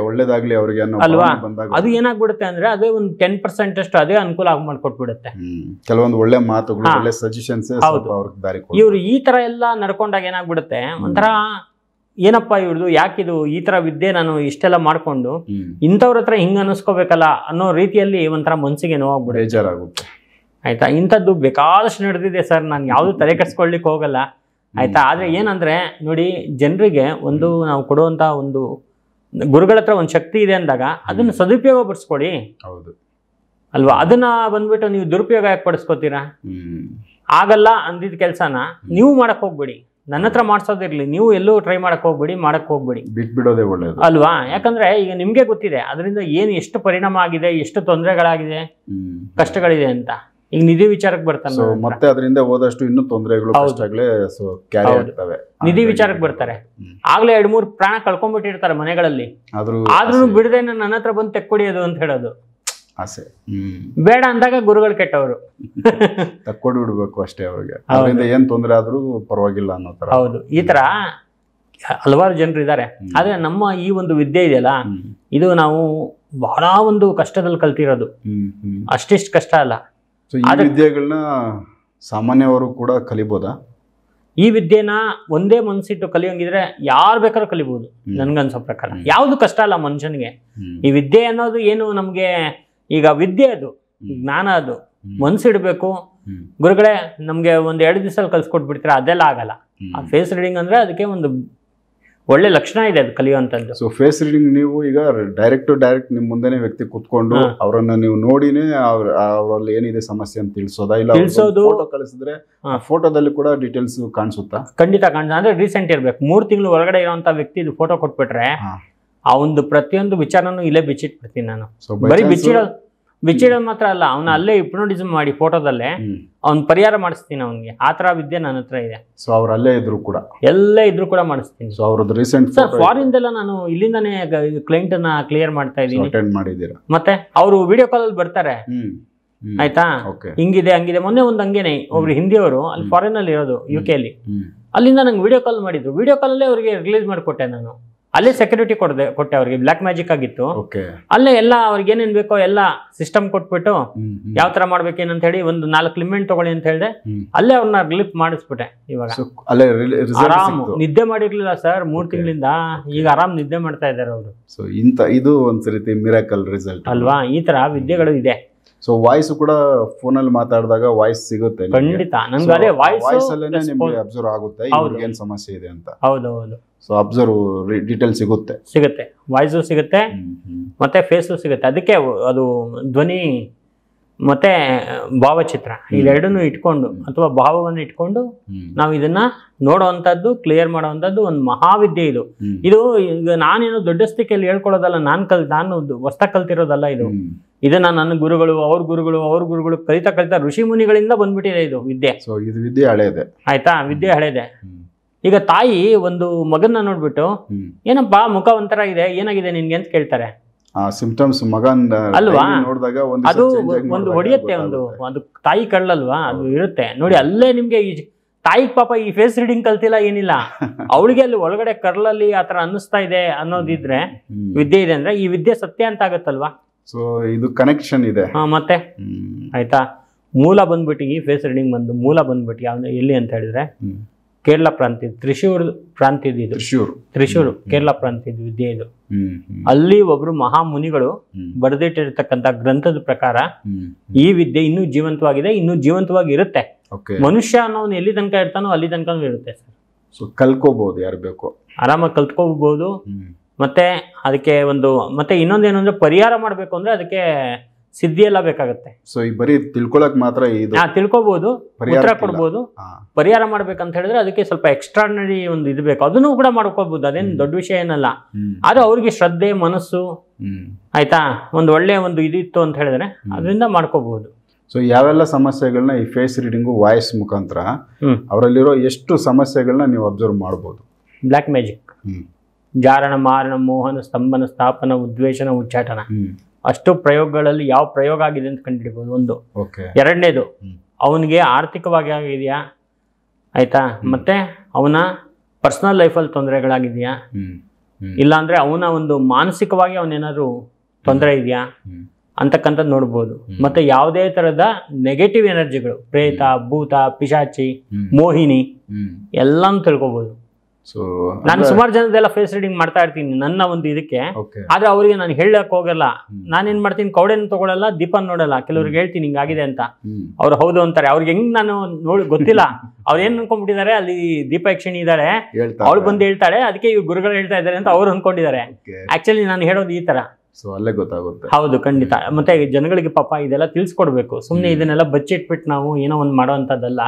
ಒಳ್ಳೇದಾಗ್ಲಿ ಅವ್ರಿಗೆ ಅಲ್ವಾ? ಅದು ಏನಾಗ್ಬಿಡುತ್ತೆ ಅಂದ್ರೆ, ಅದೇ ಒಂದು 10% ಅಷ್ಟು ಅದೇ ಅನುಕೂಲ ಮಾಡ್ಕೊಟ್ಬಿಡುತ್ತೆ. ಕೆಲವೊಂದು ಒಳ್ಳೆ ಮಾತುಗಳು, ಒಳ್ಳೆ ಸಜೆಷನ್ಸ್. ಇವ್ರು ಈ ತರ ಎಲ್ಲ ನಡ್ಕೊಂಡಾಗ ಏನಾಗ್ಬಿಡುತ್ತೆ, ಒಂಥರ ಏನಪ್ಪ ಇವ್ರದು, ಯಾಕಿದು ಈ ತರ ವಿದ್ಯೆ ನಾನು ಇಷ್ಟೆಲ್ಲ ಮಾಡ್ಕೊಂಡು ಇಂಥವ್ರ ಹತ್ರ ಹಿಂಗ ಅನಿಸ್ಕೋಬೇಕಲ್ಲ ಅನ್ನೋ ರೀತಿಯಲ್ಲಿ ಒಂಥರ ಮನ್ಸಿಗೆ ನೋವಾಗ್ಬಿಡುತ್ತೆ, ಬೇಜಾರಾಗುತ್ತೆ. ಆಯ್ತಾ, ಇಂಥದ್ದು ಬೇಕಾದಷ್ಟು ನಡೆದಿದೆ ಸರ್, ನಾನು ಯಾವುದು ತಲೆ ಕೆಡಿಸ್ಕೊಳ್ಲಿಕ್ಕೆ ಹೋಗಲ್ಲ. ಆಯ್ತಾ, ಆದ್ರೆ ಏನಂದ್ರೆ ನೋಡಿ, ಜನರಿಗೆ ಒಂದು ನಾವು ಕೊಡುವಂತ ಒಂದು ಗುರುಗಳ ಹತ್ರ ಒಂದು ಶಕ್ತಿ ಇದೆ ಅಂದಾಗ ಅದನ್ನ ಸದುಪಯೋಗ ಪಡಿಸ್ಕೊಡಿ, ಅಲ್ವಾ? ಅದನ್ನ ಬಂದ್ಬಿಟ್ಟು ನೀವು ದುರುಪಯೋಗ ಯಾಕೆ ಪಡಿಸ್ಕೋತೀರಾ? ಆಗಲ್ಲ ಅಂದಿದ್ದ ಕೆಲ್ಸನ ನೀವು ಮಾಡಕ್ ಹೋಗ್ಬೇಡಿ, ನನ್ನ ಹತ್ರ ಮಾಡ್ಸೋದಿರ್ಲಿ, ನೀವು ಎಲ್ಲೂ ಟ್ರೈ ಮಾಡಕ್ ಹೋಗ್ಬೇಡಿ, ಬಿಟ್ಬಿಡೋದೇ ಒಳ್ಳೇದು, ಅಲ್ವಾ? ಯಾಕಂದ್ರೆ ಈಗ ನಿಮ್ಗೆ ಗೊತ್ತಿದೆ ಅದರಿಂದ ಏನು ಎಷ್ಟು ಪರಿಣಾಮ ಆಗಿದೆ, ಎಷ್ಟು ತೊಂದರೆಗಳಾಗಿದೆ, ಕಷ್ಟಗಳಿದೆ ಅಂತ. ಈಗ ನಿಧಿ ವಿಚಾರಕ್ಕೆ ಬರ್ತಾನೆ, ಮತ್ತೆ ಅದರಿಂದ ಹೋದಷ್ಟು ಇನ್ನೂ ತೊಂದರೆಗಳು, ನಿಧಿ ವಿಚಾರಕ್ಕೆ ಬರ್ತಾರೆ. ಆಗ್ಲೇ 2-3 ಪ್ರಾಣ ಕಳ್ಕೊಂಡ್ಬಿಟ್ಟಿರ್ತಾರೆ ಮನೆಗಳಲ್ಲಿ, ಆದ್ರೂ ಬಿಡದೆ ನನ್ನ ಹತ್ರ ಬಂದು ತೆಕ್ಕೊಡಿಯೋದು ಅಂತ ಹೇಳೋದು ಆಸೆ. ಬೇಡ ಅಂದಾಗ ಗುರುಗಳು ಕೆಟ್ಟವರು, ತಕ್ಕೊಡಿ ಬಿಡ್ಬೇಕು ಅಷ್ಟೇ ಅವ್ರಿಗೆ, ಅದರಿಂದ ಏನ್ ತೊಂದರೆ ಆದ್ರೂ ಪರವಾಗಿಲ್ಲ ಅನ್ನೋ ತರ. ಹೌದು, ಈ ತರ ಹಲವಾರು ಜನರು ಇದ್ದಾರೆ. ಆದ್ರೆ ನಮ್ಮ ಈ ಒಂದು ವಿದ್ಯೆ ಇದೆಯಲ್ಲ, ಇದು ನಾವು ಬಹಳ ಒಂದು ಕಷ್ಟದಲ್ಲಿ ಕಲ್ತಿರೋದು, ಅಷ್ಟಿಷ್ಟು ಕಷ್ಟ ಅಲ್ಲ. ಈ ವಿದ್ಯೆಗಳನ್ನ ಸಾಮಾನ್ಯವರು ಕೂಡ ಕಲಿಬೋದಾ? ಈ ವಿದ್ಯೆನ ಒಂದೇ ಮನಸ್ಸಿಟ್ಟು ಕಲಿಯೋಂಗಿದ್ರೆ ಯಾರು ಬೇಕಾದ್ರೂ ಕಲಿಬಹುದು ನನ್ಗನ್ಸೋ ಪ್ರಕಾರ. ಯಾವ್ದು ಕಷ್ಟ ಅಲ್ಲ ಮನುಷ್ಯನಿಗೆ. ಈ ವಿದ್ಯೆ ಅನ್ನೋದು ಏನು ನಮ್ಗೆ, ಈಗ ವಿದ್ಯೆ ಅದು ಜ್ಞಾನ, ಅದು ಮನ್ಸಿಡ್ಬೇಕು. ಗುರುಗಳೇ ನಮ್ಗೆ ಒಂದ್ 2 ದಿವಸದಲ್ಲಿ ಕಲ್ಸ್ಕೊಟ್ಬಿಡ್ತೀರಾ, ಅದೆಲ್ಲ ಆಗಲ್ಲ. ಆ ಫೇಸ್ ರೀಡಿಂಗ್ ಅಂದ್ರೆ ಅದಕ್ಕೆ ಒಂದು ಒಳ್ಳೆ ಲಕ್ಷಣ ಇದೆ, ಅದು ಕಲಿಯುವಂತದ್ದು. ಸೊ ಫೇಸ್ ರೀಡಿಂಗ್ ನೀವು ಈಗ ಡೈರೆಕ್ಟ್ ನಿಮ್ ಮುಂದೆನೆ ವ್ಯಕ್ತಿ ಕುತ್ಕೊಂಡು ಅವರನ್ನ ನೀವು ನೋಡಿನೇ ಅವರಲ್ಲಿ ಏನಿದೆ ಸಮಸ್ಯೆ ಅಂತ ತಿಳಿಸೋದಾ, ಇಲ್ಲ ಫೋಟೋ ಕಳಿಸಿದ್ರೆ ಫೋಟೋದಲ್ಲಿ ಕೂಡ ಡೀಟೇಲ್ಸ್ ಕಾಣಿಸುತ್ತಾ? ಖಂಡಿತ ಕಾಣಿಸುತ್ತೆ. ಅಂದ್ರೆ ರೀಸೆಂಟ್ ಇರ್ಬೇಕು, 3 ತಿಂಗಳು ಒಳಗಡೆ ಇರುವಂತ ವ್ಯಕ್ತಿ ಇದು ಫೋಟೋ ಕೊಟ್ಬಿಟ್ರೆ ಆ ಒಂದು ಪ್ರತಿಯೊಂದು ವಿಚಾರನೂ ಇಲ್ಲೇ ಬಿಚ್ಚಿಟ್ಬಿಡ್ತೀನಿ ನಾನು. ಬರೀ ಬಿಚ್ಚಿಡೋದು ಮಾತ್ರ ಅಲ್ಲ, ಅವನ ಅಲ್ಲೇ ಹಿಪ್ನೋಟಿಸಮ್ ಮಾಡಿ ಫೋಟೋದಲ್ಲೇ ಅವ್ನ ಪರಿಹಾರ ಮಾಡಿಸ್ತೀನಿ ಅವನಿಗೆ. ಆ ತರ ವಿದ್ಯೆ ನನ್ನ ಹತ್ರ ಇದೆ. ಸೊ ಅವ್ರು ಅಲ್ಲೇ ಇದ್ರು ಕೂಡ, ಎಲ್ಲೇ ಇದ್ರು ಕೂಡ ಮಾಡಿಸ್ತೀನಿ. ಸೊ ಅವ್ರದ್ದು ರೀಸೆಂಟ್ ಸರ್ ಫಾರಿನ್ ಎಲ್ಲ ನಾನು ಇಲ್ಲಿಂದಾನೇ ಕ್ಲೈಂಟ್ ಅನ್ನ ಕ್ಲಿಯರ್ ಮಾಡ್ತಾ ಇದ್ದೀನಿ. ಮತ್ತೆ ಅವರು ವಿಡಿಯೋ ಕಾಲ್ ಅಲ್ಲಿ ಬರ್ತಾರೆ, ಆಯ್ತಾ, ಹಿಂಗಿದೆ ಹಂಗಿದೆ. ಮೊನ್ನೆ ಒಂದು ಹಂಗೇನೆ ಒಬ್ರು ಹಿಂದಿಯವರು ಅಲ್ಲಿ ಫಾರಿನ್ ಅಲ್ಲಿ ಇರೋದು, UK ಅಲ್ಲಿ, ಅಲ್ಲಿಂದ ನಂಗೆ ವಿಡಿಯೋ ಕಾಲ್ ಮಾಡಿದ್ರು. ವಿಡಿಯೋ ಕಾಲ್ ಅಲ್ಲೇ ಅವ್ರಿಗೆ ರಿಲೀಸ್ ಮಾಡಿಕೊಟ್ಟೆ ನಾನು. ಅಲ್ಲೇ ಸೆಕ್ಯೂರಿಟಿ ಕೊಟ್ಟೆ ಅವ್ರಿಗೆ. ಬ್ಲ್ಯಾಕ್ ಮ್ಯಾಜಿಕ್ ಆಗಿತ್ತು. ಓಕೆ. ಅಲ್ಲೇ ಎಲ್ಲ ಅವ್ರಿಗೆ ಏನೇನ್ ಬೇಕೋ ಎಲ್ಲ ಸಿಸ್ಟಮ್ ಕೊಟ್ಬಿಟ್ಟು ಯಾವ ತರ ಮಾಡ್ಬೇಕೇನಂತ ಹೇಳಿ ಒಂದು 4 ಲಿಮೆಂಟ್ ತಗೊಳ್ಳಿ ಅಂತ ಹೇಳಿದೆ. ಅಲ್ಲೇ ಅವ್ರನ್ನ ರಿಲೀಫ್ ಮಾಡಿಸ್ಬಿಟ್ಟೆ. ಇವಾಗ ಆರಾಮ್ ನಿದ್ದೆ ಮಾಡಿರ್ಲಿಲ್ಲ ಸರ್ 3 ತಿಂಗಳಿಂದ. ಈಗ ಆರಾಮ್ ನಿದ್ದೆ ಮಾಡ್ತಾ ಇದ್ದಾರೆ ಅವರು. ಸೊ ಇದು ಒಂದ್ ರೀತಿ ಮಿರಾಕಲ್ ರಿಸಲ್ಟ್ ಅಲ್ವಾ? ಈ ತರ ವಿದ್ಯೆಗಳು ಇದೆ. ಸೊ ವಾಯ್ಸ್ ಕೂಡ ಫೋನಲ್ಲಿ ಮಾತಾಡಿದಾಗ ವಾಯ್ಸ್ ಸಿಗುತ್ತೆ ಖಂಡಿತ. ನನ್ಗೆ ಅದೇ ವಾಯ್ಸ್ ಅಲ್ಲೇನೆ ನಿಮ್ಗೆ ಅಬ್ಸರ್ವ್ ಆಗುತ್ತೆ ಇವ್ರಿಗೆ ಏನ್ ಸಮಸ್ಯೆ ಇದೆ ಅಂತ. ಹೌದೌದು. ಸೊ ಅಬ್ಸರ್ವ್ ಡೀಟೇಲ್ ಸಿಗುತ್ತೆ, ವಾಯ್ಸು ಸಿಗುತ್ತೆ, ಮತ್ತೆ ಫೇಸು ಸಿಗುತ್ತೆ. ಅದಕ್ಕೆ ಅದು ಧ್ವನಿ ಮತ್ತೆ ಭಾವಚಿತ್ರ ಇದೆರಡನ್ನು ಇಟ್ಕೊಂಡು ಅಥವಾ ಭಾವವನ್ನು ಇಟ್ಕೊಂಡು ನಾವು ಇದನ್ನ ನೋಡುವಂಥದ್ದು, ಕ್ಲಿಯರ್ ಮಾಡುವಂಥದ್ದು ಒಂದು ಮಹಾವಿದ್ಯೆ ಇದು. ಇದು ಈಗ ನಾನೇನು ದೊಡ್ಡ ಸ್ಥಿತಿಯಲ್ಲಿ ಹೇಳ್ಕೊಳ್ಳೋದಲ್ಲ, ನಾನು ಹೊಸ್ತ ಕಲ್ತಿರೋದಲ್ಲ ಇದು. ಇದನ್ನ ನನ್ನ ಗುರುಗಳು, ಅವ್ರ ಗುರುಗಳು ಕಲಿತಾ ಋಷಿ ಮುನಿಗಳಿಂದ ಬಂದ್ಬಿಟ್ಟಿದೆ ಇದು ವಿದ್ಯೆ. ಸೊ ಇದು ವಿದ್ಯೆ ಹಳೇದೆ. ಆಯ್ತಾ? ವಿದ್ಯೆ ಹಳೇದೆ. ಈಗ ತಾಯಿ ಒಂದು ಮಗನ್ನ ನೋಡ್ಬಿಟ್ಟು ಏನಪ್ಪಾ ಮುಖ ಒಂಥರ ಇದೆ, ಏನಾಗಿದೆ ನಿನ್ಗೆ ಅಂತ ಕೇಳ್ತಾರೆ. ಸಿಂಪ್ಟಮ್ಸ್ ಮಗನ್ ಅಲ್ವಾ? ನೋಡಿದಾಗ ಅದು ಒಂದು ಹೊಡೆಯುತ್ತೆ, ಒಂದು ತಾಯಿ ಕಳ್ಳಲ್ವಾ ಅದು ಇರುತ್ತೆ ನೋಡಿ. ಅಲ್ಲೇ ನಿಮ್ಗೆ ಈ ತಾಯಿಗೆ ಪಾಪ ಈ ಫೇಸ್ ರೀಡಿಂಗ್ ಕಲ್ತಿಲ್ಲ, ಏನಿಲ್ಲ. ಅವಳಿಗೆ ಅಲ್ಲಿ ಒಳಗಡೆ ಕರ್ಲಲ್ಲಿ ಆತರ ಅನ್ನಿಸ್ತಾ ಇದೆ ಅನ್ನೋದಿದ್ರೆ ವಿದ್ಯೆ ಇದೆ ಅಂದ್ರೆ ಈ ವಿದ್ಯೆ ಸತ್ಯ ಅಂತ ಆಗತ್ತಲ್ವಾ? ಸೊ ಇದು ಕನೆಕ್ಷನ್ ಇದೆ. ಮತ್ತೆ ಆಯ್ತಾ? ಮೂಲ ಬಂದ್ಬಿಟ್ಟು ಈ ಫೇಸ್ ರೀಡಿಂಗ್ ಮೂಲ ಬಂದ್ಬಿಟ್ಟು ಯಾವ್ದು ಎಲ್ಲಿ ಅಂತ ಹೇಳಿದ್ರೆ ಕೇರಳ ಪ್ರಾಂತ್ಯ, ತ್ರಿಶೂರ್ ಪ್ರಾಂತ್ಯದ ಇದು. ತ್ರಿಶೂರ್ ಕೇರಳ ಪ್ರಾಂತ್ಯದ ವಿದ್ಯೆ ಇದು. ಅಲ್ಲಿ ಒಬ್ರು ಮಹಾಮುನಿಗಳು ಬರೆದಿಟ್ಟಿರ್ತಕ್ಕಂಥ ಗ್ರಂಥದ ಪ್ರಕಾರ ಈ ವಿದ್ಯೆ ಇನ್ನೂ ಜೀವಂತವಾಗಿದೆ, ಇನ್ನೂ ಜೀವಂತವಾಗಿ ಇರುತ್ತೆ. ಮನುಷ್ಯ ಅನ್ನೋನು ಎಲ್ಲಿ ತನಕ ಇರ್ತಾನೋ ಅಲ್ಲಿ ತನಕ ಇರುತ್ತೆ ಸರ್. ಸೊ ಕಲ್ಕೋಬಹುದು, ಯಾರು ಬೇಕೋ ಆರಾಮಾಗಿ ಕಲ್ತ್ಕೋಬಹುದು. ಮತ್ತೆ ಅದಕ್ಕೆ ಮತ್ತೆ ಇನ್ನೊಂದೇನು ಅಂದ್ರೆ ಪರಿಹಾರ ಮಾಡ್ಬೇಕು ಅಂದ್ರೆ ಅದಕ್ಕೆ ಸಿದ್ಧಿ ಎಲ್ಲ ಬೇಕಾಗುತ್ತೆ. ಸೊ ಈ ಬರೀ ತಿಳ್ಕೊಳಕ್ ಮಾತ್ರ ತಿಳ್ಕೊಬಹುದು, ಉತ್ತರ ಕೊಡ್ಬೋದು. ಪರಿಹಾರ ಮಾಡ್ಬೇಕಂತ ಹೇಳಿದ್ರೆ ಅದಕ್ಕೆ ಸ್ವಲ್ಪ ಎಕ್ಸ್ಟ್ರಾರ್ಡಿನರಿ ಒಂದು ಇದು ಬೇಕು. ಅದನ್ನು ಕೂಡ ಮಾಡ್ಕೋಬಹುದು, ಅದೇನು ದೊಡ್ಡ ವಿಷಯ ಏನಲ್ಲ. ಆದ್ರೆ ಅವ್ರಿಗೆ ಶ್ರದ್ಧೆ, ಮನಸ್ಸು, ಆಯ್ತಾ, ಒಳ್ಳೆ ಇದಿತ್ತು ಅಂತ ಹೇಳಿದ್ರೆ ಅದರಿಂದ ಮಾಡ್ಕೋಬಹುದು. ಸೊ ಯಾವೆಲ್ಲ ಸಮಸ್ಯೆಗಳನ್ನ ಈ ಫೇಸ್ ರೀಡಿಂಗು ವಾಯ್ಸ್ ಮುಖಾಂತರ ಅವರಲ್ಲಿರೋ ಎಷ್ಟು ಸಮಸ್ಯೆಗಳನ್ನ ನೀವು ಅಬ್ಸರ್ವ್ ಮಾಡ್ಬೋದು? ಬ್ಲ್ಯಾಕ್ ಮ್ಯಾಜಿಕ್, ಜಾರಣ, ಮಾರಣ, ಮೋಹನ, ಸ್ತಂಭನ, ಸ್ಥಾಪನ, ಉದ್ವೇಷಣ, ಉಚ್ಚಾಟನ, ಅಷ್ಟು ಪ್ರಯೋಗಗಳಲ್ಲಿ ಯಾವ ಪ್ರಯೋಗ ಆಗಿದೆ ಅಂತ ಕಂಡುಹಿಡಿಬಹುದು. ಒಂದು. ಎರಡನೇದು ಅವನಿಗೆ ಆರ್ಥಿಕವಾಗಿ ಆಗಿದೆಯಾ, ಆಯ್ತಾ, ಮತ್ತೆ ಅವನ ಪರ್ಸನಲ್ ಲೈಫಲ್ಲಿ ತೊಂದರೆಗಳಾಗಿದೆಯಾ, ಇಲ್ಲಾಂದ್ರೆ ಅವನ ಮಾನಸಿಕವಾಗಿ ಅವನೇನಾದ್ರು ತೊಂದರೆ ಇದೆಯಾ ಅಂತಕ್ಕಂಥದ್ದು ನೋಡ್ಬೋದು. ಮತ್ತೆ ಯಾವುದೇ ತರದ ನೆಗೆಟಿವ್ ಎನರ್ಜಿಗಳು, ಪ್ರೇತ, ಭೂತ, ಪಿಶಾಚಿ, ಮೋಹಿನಿ ಎಲ್ಲಾನು ತಿಳ್ಕೊಬಹುದು. ನಾನು ಸುಮಾರು ಜನದೆಲ್ಲ ಫೇಸ್ ರೀಡಿಂಗ್ ಮಾಡ್ತಾ ಇರ್ತೀನಿ ನನ್ನ ಇದಕ್ಕೆ. ಆದ್ರೆ ಅವ್ರಿಗೆ ನಾನು ಹೇಳಕ್ ಹೋಗಲ್ಲ. ನಾನೇನ್ ಮಾಡ್ತೀನಿ, ಕೌಡೆನ ತಗೊಳಲ್ಲ, ದೀಪ ನೋಡಲ್ಲ. ಕೆಲವ್ರಿಗೆ ಹೇಳ್ತೀನಿ ಹಿಂಗಾಗಿದೆ ಅಂತ, ಅವ್ರು ಹೌದು ಅಂತಾರೆ. ಅವ್ರಿಗೆ ಹೆಂಗ್ ನಾನು ಗೊತ್ತಿಲ್ಲ, ಅವ್ರು ಏನ್ ಅನ್ಕೊಂಡ್ಬಿಟ್ಟಿದ್ದಾರೆ, ಅಲ್ಲಿ ದೀಪ ಯಕ್ಷಿಣಿ ಇದಾಳೆ, ಅವ್ಳು ಬಂದು ಹೇಳ್ತಾಳೆ, ಅದಕ್ಕೆ ಇವ್ರು ಗುರುಗಳು ಹೇಳ್ತಾ ಇದಾರೆ ಅಂತ ಅವ್ರು ಅನ್ಕೊಂಡಿದ್ದಾರೆ. ಆಕ್ಚುಲಿ ನಾನು ಹೇಳೋದು ಈ ತರ. ಸೊ ಅಲ್ಲೇ ಗೊತ್ತಾಗುತ್ತೆ. ಹೌದು, ಖಂಡಿತ. ಮತ್ತೆ ಜನಗಳಿಗೆ ಪಾಪ ಇದೆಲ್ಲ ತಿಳಿಸ್ಕೊಡ್ಬೇಕು. ಸುಮ್ನೆ ಇದನ್ನೆಲ್ಲ ಬಚ್ಚಿಟ್ಬಿಟ್ಟು ನಾವು ಏನೋ ಒಂದು ಮಾಡೋವಂಥದ್ದಲ್ಲ.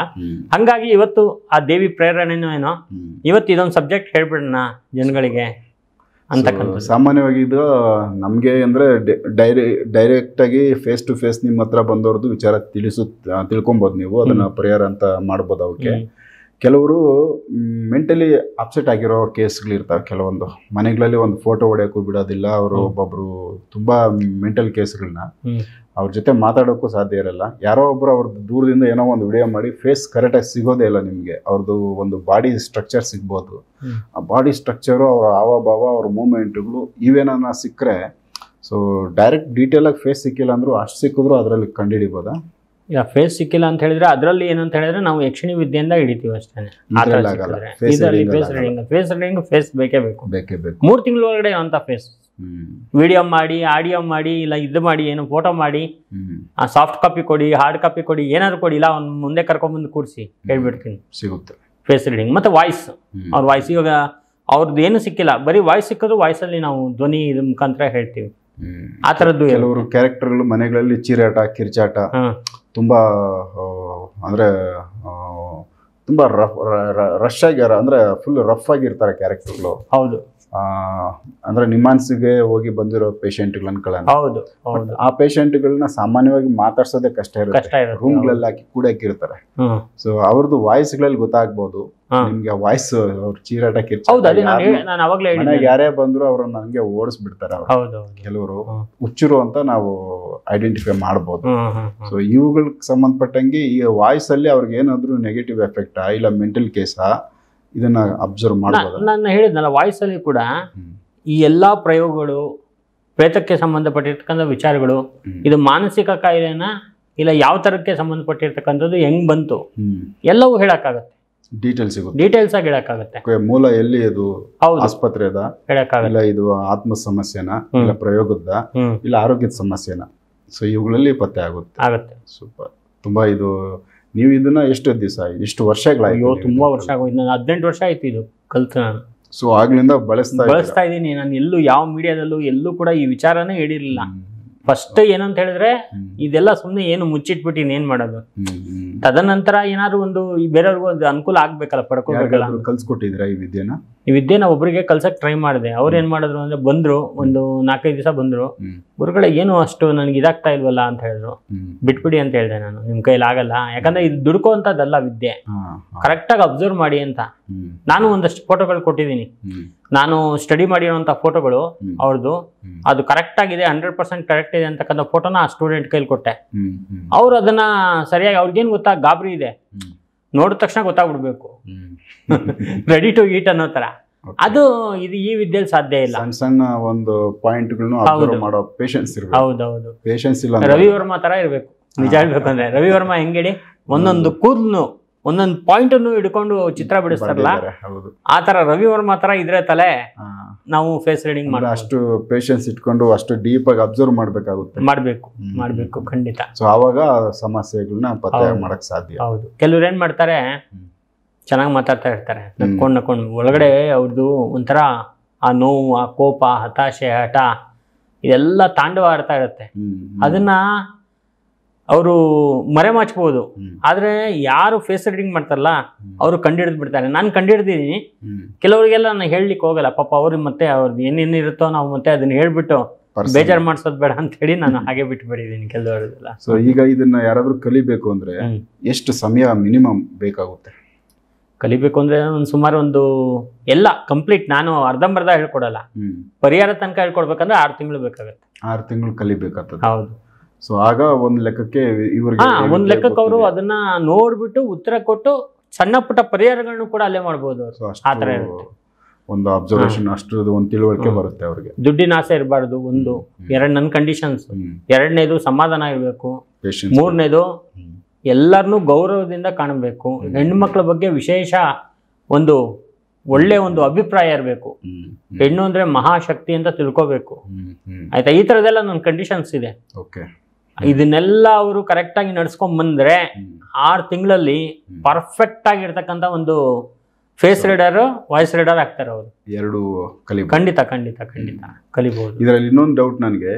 ಹಂಗಾಗಿ ಇವತ್ತು ಆ ದೇವಿ ಪ್ರೇರಣೆನೋ ಏನೋ, ಇವತ್ತು ಇದೊಂದು ಸಬ್ಜೆಕ್ಟ್ ಹೇಳ್ಬಿಡೋಣ ಜನಗಳಿಗೆ ಅಂತಕ್ಕಂಥ. ಸಾಮಾನ್ಯವಾಗಿ ಇದು ನಮ್ಗೆ ಅಂದ್ರೆ ಡೈರೆಕ್ಟ್ ಆಗಿ ಫೇಸ್ ಟು ಫೇಸ್ ನಿಮ್ಮ ಹತ್ರ ಬಂದವ್ರದ್ದು ವಿಚಾರ ತಿಳ್ಕೊಬೋದು ನೀವು. ಅದನ್ನ ಪರಿಹಾರ ಅಂತ ಮಾಡ್ಬೋದು. ಅವಕ್ಕೆ ಕೆಲವರು ಮೆಂಟಲಿ ಅಪ್ಸೆಟ್ ಆಗಿರೋ ಕೇಸ್ಗಳಿರ್ತಾವೆ. ಕೆಲವೊಂದು ಮನೆಗಳಲ್ಲಿ ಒಂದು ಫೋಟೋ ಹೊಡೆಯೋಕ್ಕೂ ಬಿಡೋದಿಲ್ಲ ಅವರು. ಒಬ್ಬೊಬ್ರು ತುಂಬಾ ಮೆಂಟಲ್ ಕೇಸ್ಗಳನ್ನ ಅವ್ರ ಜೊತೆ ಮಾತಾಡೋಕ್ಕೂ ಸಾಧ್ಯ ಇರಲ್ಲ. ಯಾರೋ ಒಬ್ರು ಅವ್ರದ್ದು ದೂರದಿಂದ ಏನೋ ಒಂದು ವಿಡಿಯೋ ಮಾಡಿ ಫೇಸ್ ಕರೆಕ್ಟಾಗಿ ಸಿಗೋದೇ ಇಲ್ಲ ನಿಮಗೆ. ಅವ್ರದ್ದು ಒಂದು ಬಾಡಿ ಸ್ಟ್ರಕ್ಚರ್ ಸಿಗ್ಬೋದು. ಆ ಬಾಡಿ ಸ್ಟ್ರಕ್ಚರು, ಅವ್ರ ಹಾವಭಾವ, ಅವ್ರ ಮೂಮೆಂಟ್ಗಳು ಇವೇನ ಸಿಕ್ಕರೆ, ಸೊ ಡೈರೆಕ್ಟ್ ಡೀಟೇಲ್ ಆಗಿ ಫೇಸ್ ಸಿಕ್ಕಿಲ್ಲ ಅಂದ್ರೂ ಅಷ್ಟು ಸಿಕ್ಕಿದ್ರು ಅದರಲ್ಲಿ ಕಂಡುಹಿಡಿಬೋದಾ? ಈಗ ಫೇಸ್ ಸಿಕ್ಕಿಲ್ಲ ಅಂತ ಹೇಳಿದ್ರೆ ಅದರಲ್ಲಿ ಏನಂತ ಹೇಳಿದ್ರೆ ನಾವು ಯಕ್ಷಿಣಿ ವಿದ್ಯೆಯಿಂದ ಹಿಡಿತೀವಿ ಅಷ್ಟೇ. ಫೇಸ್ ರೀಡಿಂಗ್ ಫೇಸ್ ಬೇಕೇ ಬೇಕು. 3 ತಿಂಗಳ ಒಳಗಡೆ ಅಂತ ಫೇಸ್ ವಿಡಿಯೋ ಮಾಡಿ, ಆಡಿಯೋ ಮಾಡಿ, ಇಲ್ಲ ಇದು ಮಾಡಿ, ಏನು ಫೋಟೋ ಮಾಡಿ, ಆ ಸಾಫ್ಟ್ ಕಾಪಿ ಕೊಡಿ, ಹಾರ್ಡ್ ಕಾಪಿ ಕೊಡಿ, ಏನಾದ್ರು ಕೊಡಿ, ಇಲ್ಲ ಅವ್ನು ಮುಂದೆ ಕರ್ಕೊಂಡ್ಬಂದು ಕೂರಿಸಿ ಹೇಳ್ಬಿಡ್ತೀನಿ, ಸಿಗುತ್ತೆ ಫೇಸ್ ರೀಡಿಂಗ್. ಮತ್ತೆ ವಾಯ್ಸ್, ಅವ್ರ ವಾಯ್ಸ್ ಇವಾಗ ಅವ್ರದ್ದು ಏನು ಸಿಕ್ಕಿಲ್ಲ, ಬರೀ ವಾಯ್ಸ್ ಸಿಕ್ಕಿದ್ರು ವಾಯ್ಸಲ್ಲಿ ನಾವು ಧ್ವನಿ ಇದ್ರ ಮುಖಾಂತರ ಹೇಳ್ತೀವಿ. ಆ ಥರದ್ದು ಕೆಲವರು ಕ್ಯಾರೆಕ್ಟರ್ಗಳು ಮನೆಗಳಲ್ಲಿ ಚೀರಾಟ, ಕಿರ್ಚಾಟ, ತುಂಬಾ ಅಂದ್ರೆ ತುಂಬಾ ರಶ್ ಆಗಿರ, ಅಂದ್ರೆ ಫುಲ್ ರಫ್ ಆಗಿರ್ತಾರೆ ಕ್ಯಾರೆಕ್ಟರ್ಗಳು. ಹೌದು. ಅಂದ್ರೆ ನಿಮ್ಮಾನ್ಸಿಗೆ ಹೋಗಿ ಬಂದಿರೋ ಪೇಷಂಟ್ಗಳು ಅನ್ಕೊಳ್ಳೋಣ. ಹೌದು. ಆ ಪೇಷಂಟ್ಗಳನ್ನ ಸಾಮಾನ್ಯವಾಗಿ ಮಾತಾಡ್ಸೋದೇ ಕಷ್ಟ ಇರುತ್ತೆ. ರೂಮ್ಗಳಲ್ಲಿ ಹಾಕಿ ಕೂಡಾಕಿರ್ತಾರೆ. ಸೊ ಅವ್ರದ್ದು ವಾಯ್ಸ್ಗಳಲ್ಲಿ ಗೊತ್ತಾಗ್ಬೋದು ನಿಮ್ಗೆ. ವಾಯ್ಸ್ ಅವ್ರ ಚೀರಾಟ, ಕಿರ್ಚಾಟ, ಯಾರೇ ಬಂದ್ರು ಅವ್ರನ್ನ ನಂಗೆ ಓಡಿಸ್ಬಿಡ್ತಾರೆ. ಕೆಲವರು ಹುಚ್ಚರು ಅಂತ ನಾವು ಐಡೆಂಟಿಫೈ ಮಾಡ್ಬೋದು. ಸೊ ಇವುಗಳಿಗೆ ಸಂಬಂಧಪಟ್ಟಂಗೆ ಈ ವಾಯ್ಸ್ ಅಲ್ಲಿ ಅವ್ರಿಗೆ ಏನಾದ್ರು ನೆಗೆಟಿವ್ ಎಫೆಕ್ಟಾ ಇಲ್ಲ ಮೆಂಟಲ್ ಕೇಸಾ, ಇದನ್ನ ಅಬ್ಸರ್ವ್ ಮಾಡಬಹುದು. ನಾನು ಹೇಳಿದ್ನಲ್ಲ, ವಾಯ್ಸ್ ಅಲ್ಲಿ ಕೂಡ ಈ ಎಲ್ಲಾ ಪ್ರಯೋಗಗಳು ಪ್ರೇತಕ್ಕೆ ಸಂಬಂಧಪಟ್ಟಿರ್ತಕ್ಕಂಥ ವಿಚಾರಗಳು ಇದು ಮಾನಸಿಕ ಕಾಯಿಲೆನ ಇಲ್ಲ ಯಾವ ಥರಕ್ಕೆ ಸಂಬಂಧಪಟ್ಟಿರ್ತಕ್ಕಂಥದ್ದು ಹೆಂಗ್ ಬಂತು ಎಲ್ಲವೂ ಹೇಳಕ್ಕಾಗತ್ತೆ. ಡೀಟೇಲ್ಸ್ ಆಗಿ ಹೇಳಕ್ಕಾಗತ್ತೆ. ಮೂಲ ಎಲ್ಲಿ ಇದು ಆಸ್ಪತ್ರೆದ ಹೇಳಕ್ಕಾಗಲ್ಲ, ಇದು ಆತ್ಮ ಸಮಸ್ಯೆನ ಇಲ್ಲ ಪ್ರಯೋಗದ ಇಲ್ಲ ಆರೋಗ್ಯದ ಸಮಸ್ಯೆನ, ಸೊ ಇವುಗಳಲ್ಲಿ ಪತ್ತೆ ಆಗುತ್ತೆ. ಸೂಪರ್. ತುಂಬಾ ಇದು ನೀವು ಇದನ್ನ ಎಷ್ಟು ದಿವಸ ಎಷ್ಟು ವರ್ಷಗಳಾಯ್ತು? ತುಂಬಾ ವರ್ಷ ಆಗೋಯ್ತು. ನಾನು 18 ವರ್ಷ ಆಯ್ತು ಇದು ಕಲ್ತು ನಾನು. ಸೊ ಆಗ್ಲಿಂದ ಬಳಸ್ತಾ ಇದ್ದೀನಿ. ನಾನು ಎಲ್ಲೂ ಯಾವ ಮೀಡಿಯಾದಲ್ಲೂ ಎಲ್ಲೂ ಕೂಡ ಈ ವಿಚಾರನೇ ಹೇಳಿರ್ಲಿಲ್ಲ. ಫಸ್ಟ್ ಏನಂತ ಹೇಳಿದ್ರೆ ಇದೆಲ್ಲ ಸುಮ್ಮನೆ ಏನು ಮುಚ್ಚಿಟ್ಬಿಟ್ಟು ಏನ್ ಮಾಡೋದು. ತದನಂತರ ಏನಾದ್ರು ಒಂದು ಬೇರೆಯವ್ರಿಗೂ ಒಂದು ಅನುಕೂಲ ಆಗ್ಬೇಕಲ್ಲ, ಪಡ್ಕೋಬೇಕಲ್ಲ. ಕಲ್ಸ್ಕೊಟ್ಟಿದ್ರ ಈ ವಿದ್ಯೆ ನಾವು ಒಬ್ರಿಗೆ ಕಲ್ಸಕ್ ಟ್ರೈ ಮಾಡಿದೆ. ಅವ್ರು ಏನ್ ಮಾಡಿದ್ರು ಅಂದ್ರೆ ಬಂದ್ರು, ಒಂದು 4-5 ದಿವಸ ಬಂದ್ರು. ಗುರುಗಳೇ ಏನು ಅಷ್ಟು ನನ್ಗೆ ಇದಾಗ್ತಾ ಇಲ್ವಲ್ಲ ಅಂತ ಹೇಳಿದ್ರು. ಬಿಟ್ಬಿಡಿ ಅಂತ ಹೇಳಿದೆ ನಾನು, ನಿಮ್ ಕೈಲಿ ಆಗಲ್ಲ. ಯಾಕಂದ್ರೆ ಇದು ದುಡ್ಕೋ ಅಂತದಲ್ಲ ವಿದ್ಯೆ, ಕರೆಕ್ಟಾಗಿ ಅಬ್ಸರ್ವ್ ಮಾಡಿ ಅಂತ. ನಾನು ಒಂದಷ್ಟು ಫೋಟೋಗಳು ಕೊಟ್ಟಿದ್ದೀನಿ. ನಾನು ಸ್ಟಡಿ ಮಾಡಿರೋಂಥ ಫೋಟೋಗಳು ಅವ್ರದ್ದು, ಅದು ಕರೆಕ್ಟ್ ಆಗಿದೆ, 100% ಕರೆಕ್ಟ್ ಇದೆ ಅಂತಕ್ಕಂಥ ಫೋಟೋನ ಆ ಸ್ಟೂಡೆಂಟ್ ಕೈಲಿ ಕೊಟ್ಟೆ. ಅವ್ರು ಅದನ್ನ ಸರಿಯಾಗಿ, ಅವ್ರಿಗೇನು ಗೊತ್ತಾ, ಗಾಬರಿ ಇದೆ, ನೋಡಿದ ತಕ್ಷಣ ಗೊತ್ತಾಗ್ಬಿಡ್ಬೇಕು, ರೆಡಿ ಟು ಈಟ್ ಅನ್ನೋ ತರ. ಅದು ಇದು ಈ ವಿದ್ಯೆಯಲ್ಲಿ ಸಾಧ್ಯ ಇಲ್ಲ. ಸಣ್ಣ ಒಂದು ಪಾಯಿಂಟ್ಗಳನ್ನು ಮಾಡೋ ಪೇಷನ್ಸ್ ಇರಬೇಕು. ಹೌದೌದು, ಪೇಷನ್ಸ್ ಇಲ್ಲ. ರವಿ ವರ್ಮಾ ತರ ಇರ್ಬೇಕು ನಿಜ ಹೇಳ್ಬೇಕಂದ್ರೆ. ರವಿ ವರ್ಮಾ ಹೆಂಗೇಳಿ ಒಂದೊಂದು ಕೂದಲು ಒಂದೊಂದು ಪಾಯಿಂಟ್ ಅನ್ನು ಹಿಡ್ಕೊಂಡು ಚಿತ್ರ ಬಿಡಿಸ್ತಾರಲ್ಲ, ಆ ತರ ರವಿ ವರ್ಮಾ ತರ ಇದ್ರೆ ತಲೆ ನಾವು ಫೇಸ್ ರೀಡಿಂಗ್ ಮಾಡಿ ಅಷ್ಟು ಪೇಷನ್ಸ್ ಇಟ್ಕೊಂಡು ಅಷ್ಟು ಡೀಪ್ ಆಗಿ ಅಬ್ಸರ್ವ್ ಮಾಡ್ಬೇಕು ಖಂಡಿತ. ಸೊ ಆವಾಗ ಸಮಸ್ಯೆಗಳನ್ನ ಪತ್ತೆ ಮಾಡಕ್ ಸಾಧ್ಯ. ಹೌದು. ಕೆಲವ್ರು ಏನ್ ಮಾಡ್ತಾರೆ, ಚೆನ್ನಾಗಿ ಮಾತಾಡ್ತಾ ಇರ್ತಾರೆ, ನಕ್ಕೊಂಡು ಒಳಗಡೆ ಅವ್ರದ್ದು ಒಂಥರ ಆ ನೋವು, ಆ ಕೋಪ, ಹತಾಶೆ, ಹಠ ಇದೆಲ್ಲ ತಾಂಡವ ಆಡ್ತಾ ಇರುತ್ತೆ. ಅದನ್ನ ಅವರು ಮರೆಮಾಚ್ಬೋದು. ಆದ್ರೆ ಯಾರು ಫೇಸ್ ರೀಡಿಂಗ್ ಮಾಡ್ತಾರಲ್ಲ ಅವರು ಕಂಡಿಡ್ದು ಬಿಡ್ತಾರೆ. ನಾನು ಕಂಡಿಡ್ದಿದ್ದೀನಿ. ಕೆಲವರಿಗೆಲ್ಲ ನಾನು ಹೇಳಲಿಕ್ಕೆ ಹೋಗಲ್ಲ, ಪಾಪ ಅವ್ರಿಗೆ ಮತ್ತೆ ಅವ್ರದ್ದು ಏನೇನಿರುತ್ತೋ ನಾವು ಮತ್ತೆ ಅದನ್ನ ಹೇಳ್ಬಿಟ್ಟು ಬೇಜಾರು ಮಾಡ್ಸೋದು ಬೇಡ ಅಂತ ಹೇಳಿ ನಾನು ಹಾಗೆ ಬಿಟ್ಟು ಬಿಟ್ಟಿದ್ದೀನಿ ಕೆಲವರಿಗೆಲ್ಲ. ಸೊ ಈಗ ಇದನ್ನ ಯಾರಾದ್ರೂ ಕಲಿಬೇಕು ಅಂದ್ರೆ ಎಷ್ಟು ಸಮಯ ಮಿನಿಮಮ್ ಬೇಕಾಗುತ್ತೆ? ಕಲಿಬೇಕು ಅಂದ್ರೆ ಸುಮಾರು ಒಂದು ಎಲ್ಲ ಕಂಪ್ಲೀಟ್ ನಾನು ಅರ್ಧಂಬರ್ಧ ಹೇಳ್ಕೊಡಲ್ಲ. ಪರಿಹಾರ ತನಕ ಹೇಳ್ಕೊಡ್ಬೇಕಂದ್ರೆ 6 ತಿಂಗಳು ಬೇಕಾಗುತ್ತೆ. 6 ತಿಂಗಳು ಕಲಿಬೇಕಾಗ್ತದೆ. ಹೌದು. ಸೊ ಆಗ ಒಂದ್ ಲೆಕ್ಕಕ್ಕೆ ಒಂದ್ ಲೆಕ್ಕಕ್ಕೆ ಅವರು ಅದನ್ನ ನೋಡ್ಬಿಟ್ಟು ಉತ್ತರ ಕೊಟ್ಟು ಸಣ್ಣ ಪುಟ್ಟ ಪರಿಹಾರಗಳನ್ನು ಕೂಡ ಅಲ್ಲೇ ಮಾಡ್ಬೋದು. ಆತರ ಒಂದು ಅಬ್ಸರ್ವೇಷನ್ ಅಷ್ಟು ಒಂದು ತಿಳುವಳಿಕೆ ಬರುತ್ತೆ ಅವ್ರಿಗೆ. ದುಡ್ಡಿನ ಆಸೆ ಇರಬಾರ್ದು ಒಂದು. ನನ್ನ ಕಂಡೀಷನ್ಸ್. 2ನೇದು ಸಮಾಧಾನ ಇರಬೇಕು. 3ನೇದು ಎಲ್ಲರನ್ನೂ ಗೌರವದಿಂದ ಕಾಣಬೇಕು. ಹೆಣ್ಮಕ್ಳ ಬಗ್ಗೆ ವಿಶೇಷ ಒಂದು ಒಳ್ಳೆ ಒಂದು ಅಭಿಪ್ರಾಯ ಇರಬೇಕು. ಹೆಣ್ಣು ಅಂದ್ರೆ ಮಹಾಶಕ್ತಿ ಅಂತ ತಿಳ್ಕೋಬೇಕು. ಆಯ್ತಾ? ಈ ತರದೆಲ್ಲ ನನ್ನ ಕಂಡೀಷನ್ಸ್ ಇದೆ. ಇದನ್ನೆಲ್ಲ ಅವರು ಕರೆಕ್ಟ್ ಆಗಿ ನಡ್ಸ್ಕೊಂಡ್ ಬಂದ್ರೆ 6 ತಿಂಗಳಲ್ಲಿ ಪರ್ಫೆಕ್ಟ್ ಆಗಿರ್ತಕ್ಕಂಥ ಒಂದು ಫೇಸ್ ರೀಡರ್, ವಾಯ್ಸ್ ರೀಡರ್ ಆಗ್ತಾರೆ ಅವರು. ಎರಡು ಖಂಡಿತ ಕಲಿಬಹುದು. ಇದರಲ್ಲಿ ಇನ್ನೊಂದು ಡೌಟ್ ನನಗೆ,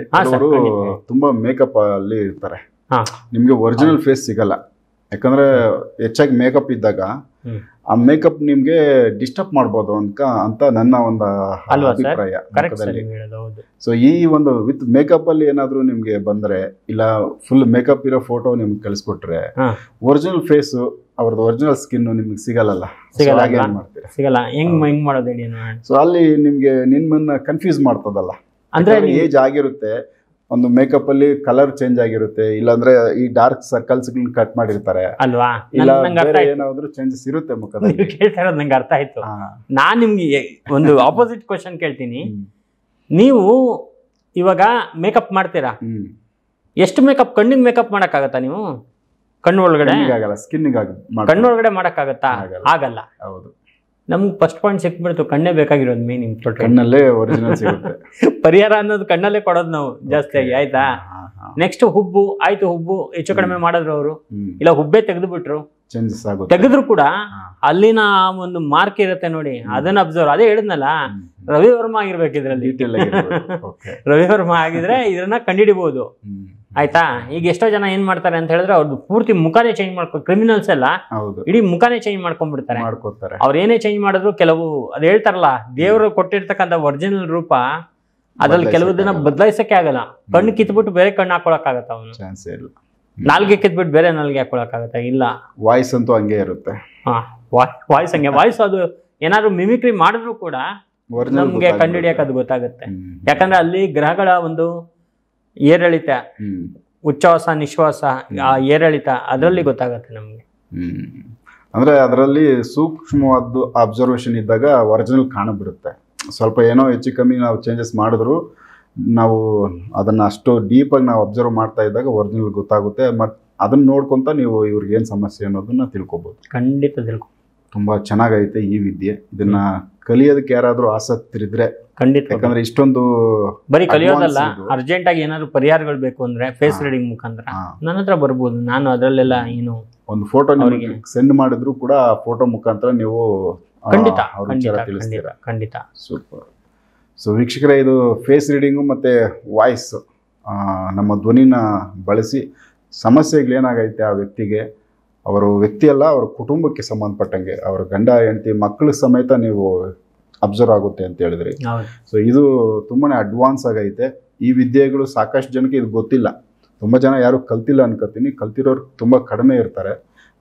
ತುಂಬಾ ಮೇಕಪ್ ಅಲ್ಲಿ ಇರ್ತಾರೆ, ನಿಮ್ಗೆ ಒರಿಜಿನಲ್ ಫೇಸ್ ಸಿಗಲ್ಲ. ಯಾಕಂದ್ರೆ ಹೆಚ್ಚಾಗಿ ಮೇಕಪ್ ಇದ್ದಾಗ ಆ ಮೇಕಪ್ ನಿಮ್ಗೆ ಡಿಸ್ಟರ್ಬ್ ಮಾಡ್ಬೋದು ಅಂತ ನನ್ನ ಒಂದು ಅಭಿಪ್ರಾಯ. ಸೊ ಈ ಒಂದು ವಿತ್ ಮೇಕಪ್ ಅಲ್ಲಿ ಏನಾದ್ರು ನಿಮ್ಗೆ ಬಂದ್ರೆ ಇಲ್ಲ ಫುಲ್ ಮೇಕಪ್ ಇರೋ ಫೋಟೋ ನಿಮ್ಗೆ ಕಳಿಸ್ಕೊಟ್ರೆ ಒರಿಜಿನಲ್ ಫೇಸ್ ಅವ್ರದ್ದು ಒರಿಜಿನಲ್ ಸ್ಕಿನ್ ನಿಮ್ಗೆ ಸಿಗಲ್ಲ. ಸಿಗಲ್ಲ. ಹೆಂಗ್ ಮಾಡೋದು? ಸೊ ಅಲ್ಲಿ ನಿಮ್ಗೆ ನಿಮ್ಮನ್ನ ಕನ್ಫ್ಯೂಸ್ ಮಾಡ್ತದಲ್ಲ. ಅಂದ್ರೆ ಏಜ್ ಆಗಿರುತ್ತೆ, ಒಂದು ಮೇಕಪ್ ಅಲ್ಲಿ ಕಲರ್ ಚೇಂಜ್ ಆಗಿರುತ್ತೆ, ಇಲ್ಲಾಂದ್ರೆ ಈ ಡಾರ್ಕ್ ಸರ್ಕಲ್ಸ್ ಕಟ್ ಮಾಡಿರ್ತಾರೆ ಅಲ್ವಾ, ಇಲ್ಲ ಏನಾದ್ರು ಚೇಂಜಸ್ ಇರುತ್ತೆ ಮುಖದಲ್ಲಿ. ಕೇಳ್ತಾ ಇರೋದು ನಂಗೆ ಅರ್ಥ ಆಯ್ತು. ನಾನ್ ನಿಮ್ಗೆ ಒಂದು ಆಪೋಸಿಟ್ ಕ್ವಶನ್ ಕೇಳ್ತೀನಿ. ನೀವು ಇವಾಗ ಮೇಕಪ್ ಮಾಡ್ತೀರಾ, ಎಷ್ಟು ಮೇಕಪ್? ಕಣ್ಣಿಗೆ ಮೇಕಪ್ ಮಾಡಕ್ಕಾಗತ್ತಾ ನೀವು? ಕಣ್ಣು ಒಳಗಡೆ ಕಣ್ಣೊಳಗಡೆ ಮಾಡಕ್ಕಾಗತ್ತಾ? ಆಗಲ್ಲ. ಹೌದು. ನಮ್ಗೆ ಫಸ್ಟ್ ಪಾಯಿಂಟ್ ಸಿಕ್ಬಿಡ್ತು, ಕಣ್ಣೇ ಬೇಕಾಗಿರೋದು ಮೇನ್ ಇಂಪಾರ್ಟೆಂಟ್. ಕಣ್ಣಲ್ಲೇ ಒರಿಜಿನಲ್ ಸಿಗುತ್ತೆ. ಪರಿಹಾರ ಅನ್ನೋದು ಕಣ್ಣಲ್ಲೇ ಕೊಡೋದು ನಾವು ಜಾಸ್ತಿಯಾಗಿ. ಆಯ್ತಾ? ನೆಕ್ಸ್ಟ್ ಹುಬ್ಬು ಆಯ್ತು, ಹುಬ್ಬು ಹೆಚ್ಚು ಕಡಿಮೆ ಮಾಡಿದ್ರು ಅವರು, ಇಲ್ಲ ಹುಬ್ಬೆ ತೆಗೆದು ಬಿಟ್ರು, ತೆಗೆದ್ರು ಕೂಡ ಅಲ್ಲಿನ ಒಂದು ಮಾರ್ಕ್ ಇರುತ್ತೆ ನೋಡಿ, ಅದನ್ನ ಅಬ್ಸರ್ವ್. ಅದೇ ಹೇಳಿದ್ನಲ್ಲ, ರವಿ ವರ್ಮಾ ಆಗಿರ್ಬೇಕು ಇದ್ರಲ್ಲಿ. ರವಿ ವರ್ಮಾ ಆಗಿದ್ರೆ ಇದನ್ನ ಕಂಡುಹಿಡಿಬಹುದು. ಆಯ್ತಾ? ಈಗ ಎಷ್ಟೋ ಜನ ಏನ್ ಮಾಡ್ತಾರೆ ಅಂತ ಹೇಳಿದ್ರೆ ಅವ್ರದ್ದು ಪೂರ್ತಿ ಮುಖಾನೇ ಚೇಂಜ್ ಕ್ರಿಮಿನಲ್ಸ್ ಎಲ್ಲ ಇಡೀ ಮುಖಾನೇ ಚೇಂಜ್ ಮಾಡ್ಕೊಂಡ್ಬಿಡ್ತಾರೆ. ಅವ್ರು ಏನೇ ಚೇಂಜ್ ಮಾಡಿದ್ರು ಕೆಲವು ಅದ್ ಹೇಳ್ತಾರಲ್ಲ, ದೇವರು ಕೊಟ್ಟಿರ್ತಕ್ಕಂಥ ಒರಿಜಿನಲ್ ರೂಪ ಅದ್ರಲ್ಲಿ ಕೆಲವುದನ್ನ ಬದಲಾಯಿಸಕ್ಕೆ ಆಗಲ್ಲ. ಕಣ್ಣು ಕಿತ್ಬಿಟ್ಟು ಬೇರೆ ಕಣ್ಣು ಹಾಕೊಳಕ್ ಆಗತ್ತ? ಅವನು ನಾಲ್ಗೆ ಕಿತ್ಬಿಟ್ಟು ಬೇರೆ ನಾಲ್ಗೆ ಹಾಕೊಳಕ್ ಆಗತ್ತ? ಇಲ್ಲ. ವಾಯ್ಸ್ ಅಂತೂ ಹಂಗೆ ಇರುತ್ತೆ. ವಾಯ್ಸ್ ಹಂಗೆ. ವಾಯ್ಸ್ ಅದು ಏನಾದ್ರು ಮಿಮಿಕ್ರಿ ಮಾಡಿದ್ರು ಕೂಡ ನಮ್ಗೆ ಕಂಡುಹಿಡಿಯಕ್ ಅದು ಗೊತ್ತಾಗುತ್ತೆ. ಯಾಕಂದ್ರೆ ಅಲ್ಲಿ ಗ್ರಹಗಳ ಒಂದು ಏರಿಳಿತ, ಉಚ್ಛ್ವಾಸ ನಿಶ್ವಾಸ, ಆ ಏರಿಳಿತ ಅದರಲ್ಲಿ ಗೊತ್ತಾಗತ್ತೆ ನಮ್ಗೆ. ಅಂದ್ರೆ ಅದರಲ್ಲಿ ಸೂಕ್ಷ್ಮವಾದ ಅಬ್ಸರ್ವೇಷನ್ ಇದ್ದಾಗ ಒರಿಜಿನಲ್ ಕಾಣಬಿಡುತ್ತೆ. ಸ್ವಲ್ಪ ಏನೋ ಹೆಚ್ಚು ಕಮ್ಮಿ ನಾವು ಚೇಂಜಸ್ ಮಾಡಿದ್ರು ನಾವು ಅದನ್ನು ಅಷ್ಟು ಡೀಪಾಗಿ ನಾವು ಅಬ್ಸರ್ವ್ ಮಾಡ್ತಾ ಇದ್ದಾಗ ಒರಿಜಿನಲ್ ಗೊತ್ತಾಗುತ್ತೆ. ಮತ್ತು ಅದನ್ನು ನೋಡ್ಕೊತ ನೀವು ಇವ್ರಿಗೆ ಏನು ಸಮಸ್ಯೆ ಅನ್ನೋದನ್ನ ತಿಳ್ಕೊಬೋದು. ಖಂಡಿತ ತಿಳ್ಕೊ. ತುಂಬ ಚೆನ್ನಾಗೈತೆ ಈ ವಿದ್ಯೆ. ಇದನ್ನು ಕಲಿಯೋದಕ್ಕೆ ಯಾರಾದರೂ ಆಸಕ್ತರಿದ್ರೆ ಖಂಡಿತ, ಯಾಕಂದ್ರೆ ಇಷ್ಟೊಂದು ಬರೀ ಕಲಿಯೋದಲ್ಲ, ಅರ್ಜೆಂಟ್ ಆಗಿ ಏನಾದ್ರು ಪರಿಹಾರಗಳು ಬೇಕು ಅಂದ್ರೆ ಫೇಸ್ ರೀಡಿಂಗ್ ಮುಖಾಂತರ ನನ್ನ ಹತ್ರ ಬರ್ಬೋದು. ನಾನು ಅದರಲ್ಲೆಲ್ಲ ಏನು ಒಂದು ಫೋಟೋ ನಿಮಗೆ ಸೆಂಡ್ ಮಾಡಿದ್ರು ಕೂಡ ಆ ಫೋಟೋ ಮುಖಾಂತರ ನೀವು ಖಂಡಿತ ತಿಳಿಸ್ತೀರಾ. ಖಂಡಿತ. ಸೂಪರ್. ಸೊ ವೀಕ್ಷಕರೇ, ಇದು ಫೇಸ್ ರೀಡಿಂಗು ಮತ್ತು ವಾಯ್ಸ್, ನಮ್ಮ ಧ್ವನಿನ ಬಳಸಿ ಸಮಸ್ಯೆಗಳೇನಾಗೈತೆ ಆ ವ್ಯಕ್ತಿಗೆ, ಅವರ ವ್ಯಕ್ತಿ ಅಲ್ಲ ಅವ್ರ ಕುಟುಂಬಕ್ಕೆ ಸಂಬಂಧಪಟ್ಟಂಗೆ, ಅವರ ಗಂಡ ಹೆಂಡತಿ ಮಕ್ಕಳ ಸಮೇತ ನೀವು ಅಬ್ಸರ್ವ್ ಆಗುತ್ತೆ ಅಂತ ಹೇಳಿದ್ರಿ. ಸೊ ಇದು ತುಂಬಾ ಅಡ್ವಾನ್ಸ್ ಆಗೈತೆ. ಈ ವಿದ್ಯೆಗಳು ಸಾಕಷ್ಟು ಜನಕ್ಕೆ ಇದು ಗೊತ್ತಿಲ್ಲ. ತುಂಬ ಜನ ಯಾರು ಕಲ್ತಿಲ್ಲ ಅನ್ಕೋತೀನಿ, ಕಲ್ತಿರೋರು ತುಂಬ ಕಡಿಮೆ ಇರ್ತಾರೆ.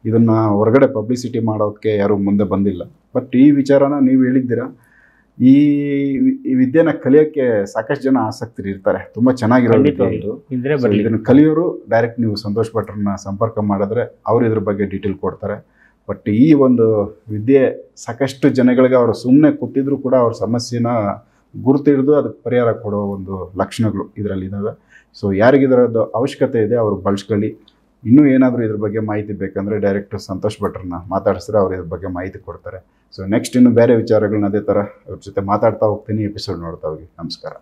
ಇದನ್ನು ಹೊರಗಡೆ ಪಬ್ಲಿಸಿಟಿ ಮಾಡೋಕ್ಕೆ ಯಾರು ಮುಂದೆ ಬಂದಿಲ್ಲ. ಬಟ್ ಈ ವಿಚಾರನ ನೀವು ಹೇಳಿದ್ದೀರಾ. ಈ ವಿದ್ಯೆನ ಕಲಿಯೋಕ್ಕೆ ಸಾಕಷ್ಟು ಜನ ಆಸಕ್ತರು ಇರ್ತಾರೆ. ತುಂಬ ಚೆನ್ನಾಗಿರೋ ವಿದ್ಯೆ ಇದು. ಇದನ್ನು ಕಲಿಯೋರು ಡೈರೆಕ್ಟ್ ನೀವು ಸಂತೋಷ್ ಭಟ್ರನ್ನ ಸಂಪರ್ಕ ಮಾಡಿದ್ರೆ ಅವ್ರು ಇದ್ರ ಬಗ್ಗೆ ಡೀಟೇಲ್ ಕೊಡ್ತಾರೆ. ಬಟ್ ಈ ಒಂದು ವಿದ್ಯೆ ಸಾಕಷ್ಟು ಜನಗಳಿಗೆ ಅವರು ಸುಮ್ಮನೆ ಕೂತಿದ್ರು ಕೂಡ ಅವ್ರ ಸಮಸ್ಯೆನ ಗುರುತಿಡಿದು ಅದಕ್ಕೆ ಪರಿಹಾರ ಕೊಡೋ ಒಂದು ಲಕ್ಷಣಗಳು ಇದರಲ್ಲಿದ್ದಾವೆ. ಸೊ ಯಾರಿಗಿದರದ್ದು ಅವಶ್ಯಕತೆ ಇದೆ ಅವರು ಬಳಸ್ಕೊಳ್ಳಿ. ಇನ್ನೂ ಏನಾದರೂ ಇದ್ರ ಬಗ್ಗೆ ಮಾಹಿತಿ ಬೇಕಂದರೆ ಡೈರೆಕ್ಟ್ ಸಂತೋಷ್ ಭಟ್ರನ್ನ ಮಾತಾಡಿಸಿದ್ರೆ ಅವ್ರು ಇದ್ರ ಬಗ್ಗೆ ಮಾಹಿತಿ ಕೊಡ್ತಾರೆ. ಸೊ ನೆಕ್ಸ್ಟ್ ಇನ್ನು ಬೇರೆ ವಿಚಾರಗಳನ್ನ ಅದೇ ಥರ ಅವ್ರ ಜೊತೆ ಮಾತಾಡ್ತಾ ಹೋಗ್ತೀನಿ. ಎಪಿಸೋಡ್ ನೋಡ್ತಾ ಹೋಗಿ. ನಮಸ್ಕಾರ.